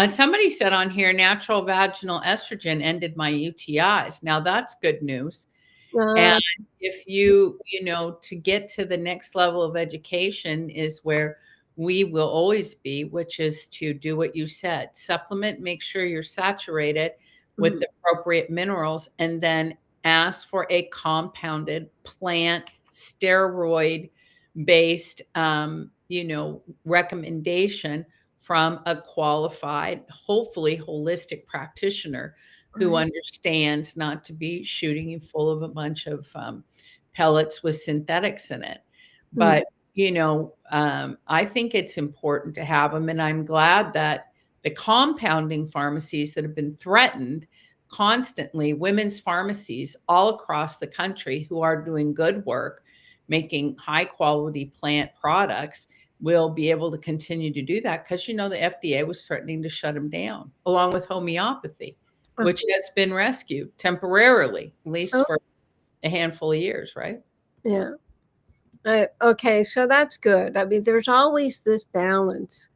Somebody said on here, natural vaginal estrogen ended my UTIs. Now that's good news. And if to get to the next level of education is where we will always be, which is to do what you said, supplement, make sure you're saturated with the appropriate minerals, and then ask for a compounded plant steroid based, recommendation from a qualified, hopefully holistic practitioner who understands not to be shooting you full of a bunch of pellets with synthetics in it. But, I think it's important to have them. And I'm glad that the compounding pharmacies that have been threatened constantly, women's pharmacies all across the country who are doing good work, making high quality plant products, will be able to continue to do that, because the FDA was threatening to shut them down, along with homeopathy, which has been rescued temporarily, at least for a handful of years, right? Yeah. Okay, so that's good. I mean, there's always this balance,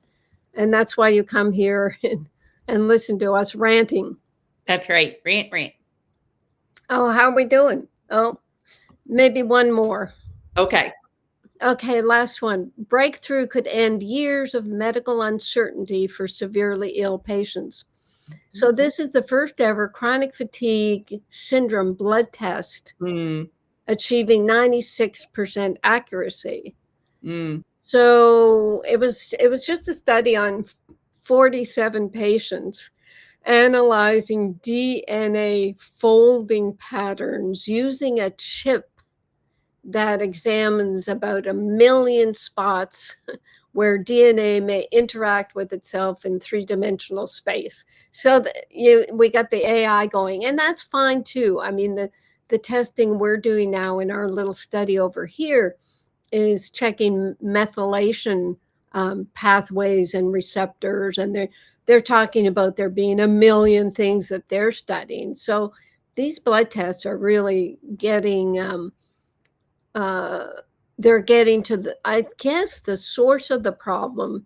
and that's why you come here and listen to us ranting. That's right. Rant. Oh, how are we doing? Oh, maybe one more. Okay. Okay, last one. Breakthrough could end years of medical uncertainty for severely ill patients. So this is the first ever chronic fatigue syndrome blood test achieving 96% accuracy. Mm. So it was just a study on 47 patients analyzing DNA folding patterns using a chip that examines about 1 million spots where DNA may interact with itself in three-dimensional space. So we got the AI going, and that's fine too. I mean, the testing we're doing now in our little study over here is checking methylation pathways and receptors, and they're talking about there being 1 million things that they're studying. So these blood tests are really getting they're getting to the, I guess, the source of the problem.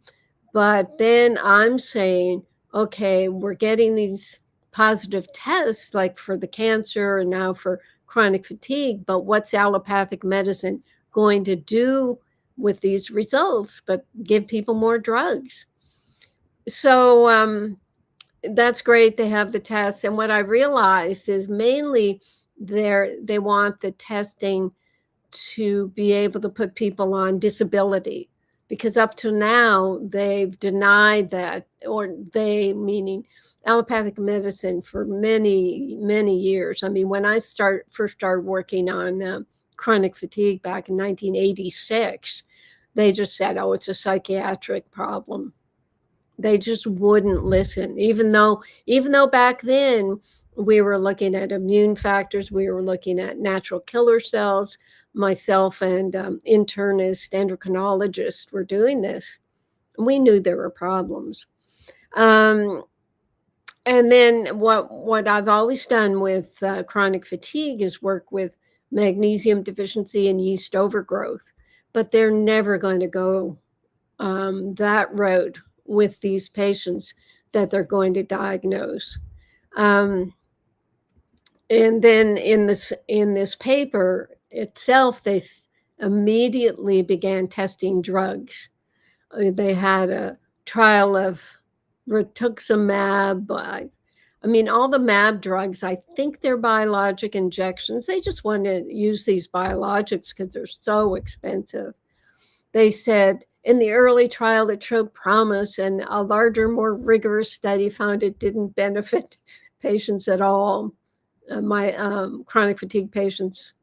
But then I'm saying, okay, we're getting these positive tests like for the cancer and now for chronic fatigue, but what's allopathic medicine going to do with these results but give people more drugs? So that's great. They have the tests, and what I realized is mainly they want the testing to be able to put people on disability, because up to now they've denied that, or they meaning allopathic medicine, for many years. I mean, when I first started working on chronic fatigue back in 1986, they just said, oh, it's a psychiatric problem. They just wouldn't listen, even though back then we were looking at immune factors, we were looking at natural killer cells. Myself and internist endocrinologists were doing this, and we knew there were problems. Um, and then what I've always done with chronic fatigue is work with magnesium deficiency and yeast overgrowth, but they're never going to go that road with these patients that they're going to diagnose. Um, and then in this paper itself, they immediately began testing drugs. They had a trial of rituximab. I mean, all the MAB drugs, I think they're biologic injections. They just want to use these biologics because they're so expensive. They said in the early trial it showed promise, and a larger, more rigorous study found it didn't benefit patients at all. My chronic fatigue patients.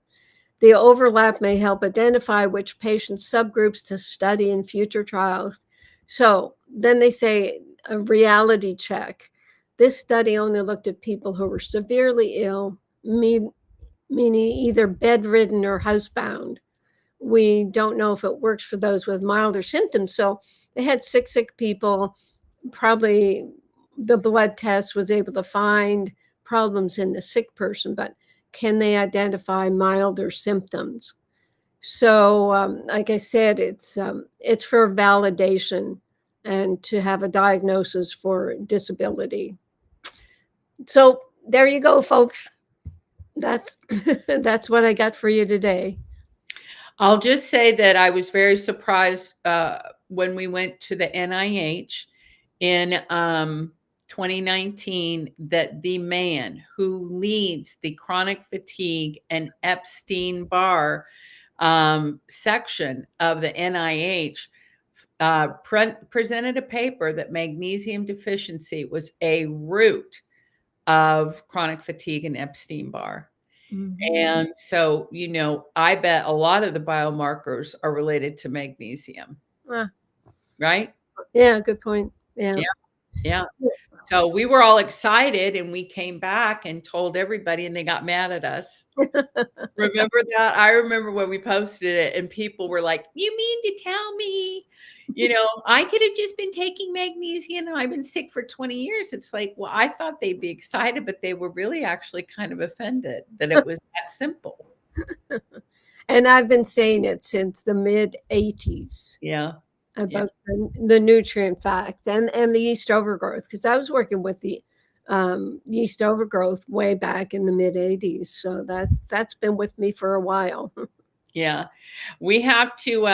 The overlap may help identify which patient subgroups to study in future trials. So then they say a reality check. This study only looked at people who were severely ill, meaning either bedridden or housebound. We don't know if it works for those with milder symptoms. So they had sick people. Probably the blood test was able to find problems in the sick person, but can they identify milder symptoms? So, like I said, it's for validation and to have a diagnosis for disability. So there you go, folks. That's that's what I got for you today. I'll just say that I was very surprised when we went to the NIH in 2019 that the man who leads the chronic fatigue and Epstein-Barr section of the NIH presented a paper that magnesium deficiency was a root of chronic fatigue and Epstein-Barr. Mm-hmm. And so, I bet a lot of the biomarkers are related to magnesium, right? Yeah, good point. Yeah. Yeah. Yeah. So we were all excited and we came back and told everybody and they got mad at us. Remember that? I remember when we posted it and people were like, "You mean to tell me, I could have just been taking magnesium and I've been sick for 20 years." It's like, well, I thought they'd be excited, but they were really actually kind of offended that it was that simple. And I've been saying it since the mid 80s Yeah. Yeah. about the nutrient fact and the yeast overgrowth, because I was working with the yeast overgrowth way back in the mid 80s. So that's been with me for a while. Yeah. We have to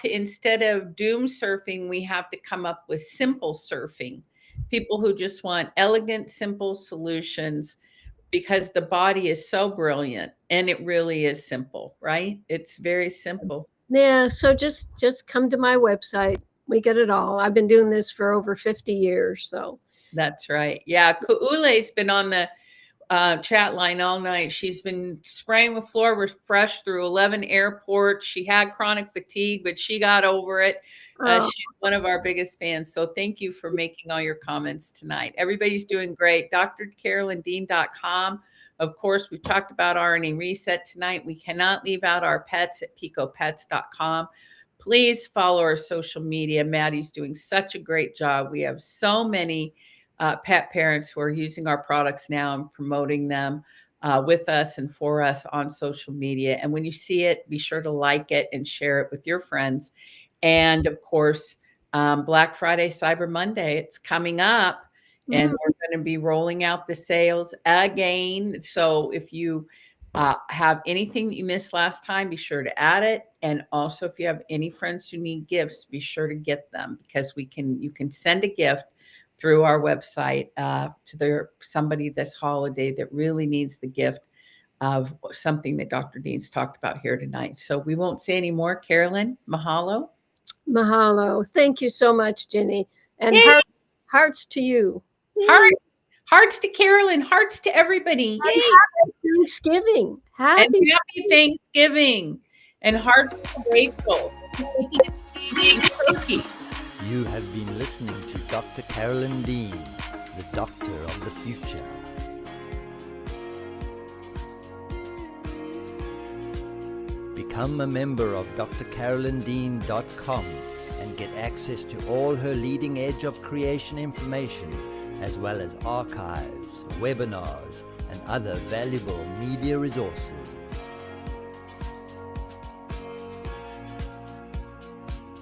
instead of doom surfing, we have to come up with simple surfing. People who just want elegant, simple solutions because the body is so brilliant, and it really is simple, right? It's very simple. Yeah, so just come to my website. We get it all. I've been doing this for over 50 years, so. That's right. Yeah, Ku'ule's been on the chat line all night. She's been spraying the floor refresh through 11 airports. She had chronic fatigue, but she got over it. Oh, She's one of our biggest fans. So thank you for making all your comments tonight. Everybody's doing great. drcarolyndean.com. Of course, we've talked about RNA Reset tonight. We cannot leave out our pets at picopets.com. Please follow our social media. Maddie's doing such a great job. We have so many pet parents who are using our products now and promoting them with us and for us on social media. And when you see it, be sure to like it and share it with your friends. And of course, Black Friday, Cyber Monday, it's coming up, and we're going to be rolling out the sales again. So if you have anything that you missed last time, be sure to add it. And also, if you have any friends who need gifts, be sure to get them, because you can send a gift through our website to somebody this holiday that really needs the gift of something that Dr. Dean's talked about here tonight. So we won't say any more. Carolyn, mahalo. mahalo. Thank you so much, Jenny. And hearts to you. Hearts to Carolyn. Hearts to everybody. Yay. Happy Thanksgiving. Happy Thanksgiving. And hearts to Rachel. You have been listening to Dr. Carolyn Dean, the doctor of the future. Become a member of drcarolyndean.com and get access to all her leading edge of creation information, as well as archives, webinars, and other valuable media resources.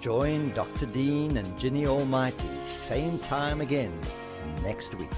Join Dr. Dean and Ginny Almighty same time again next week.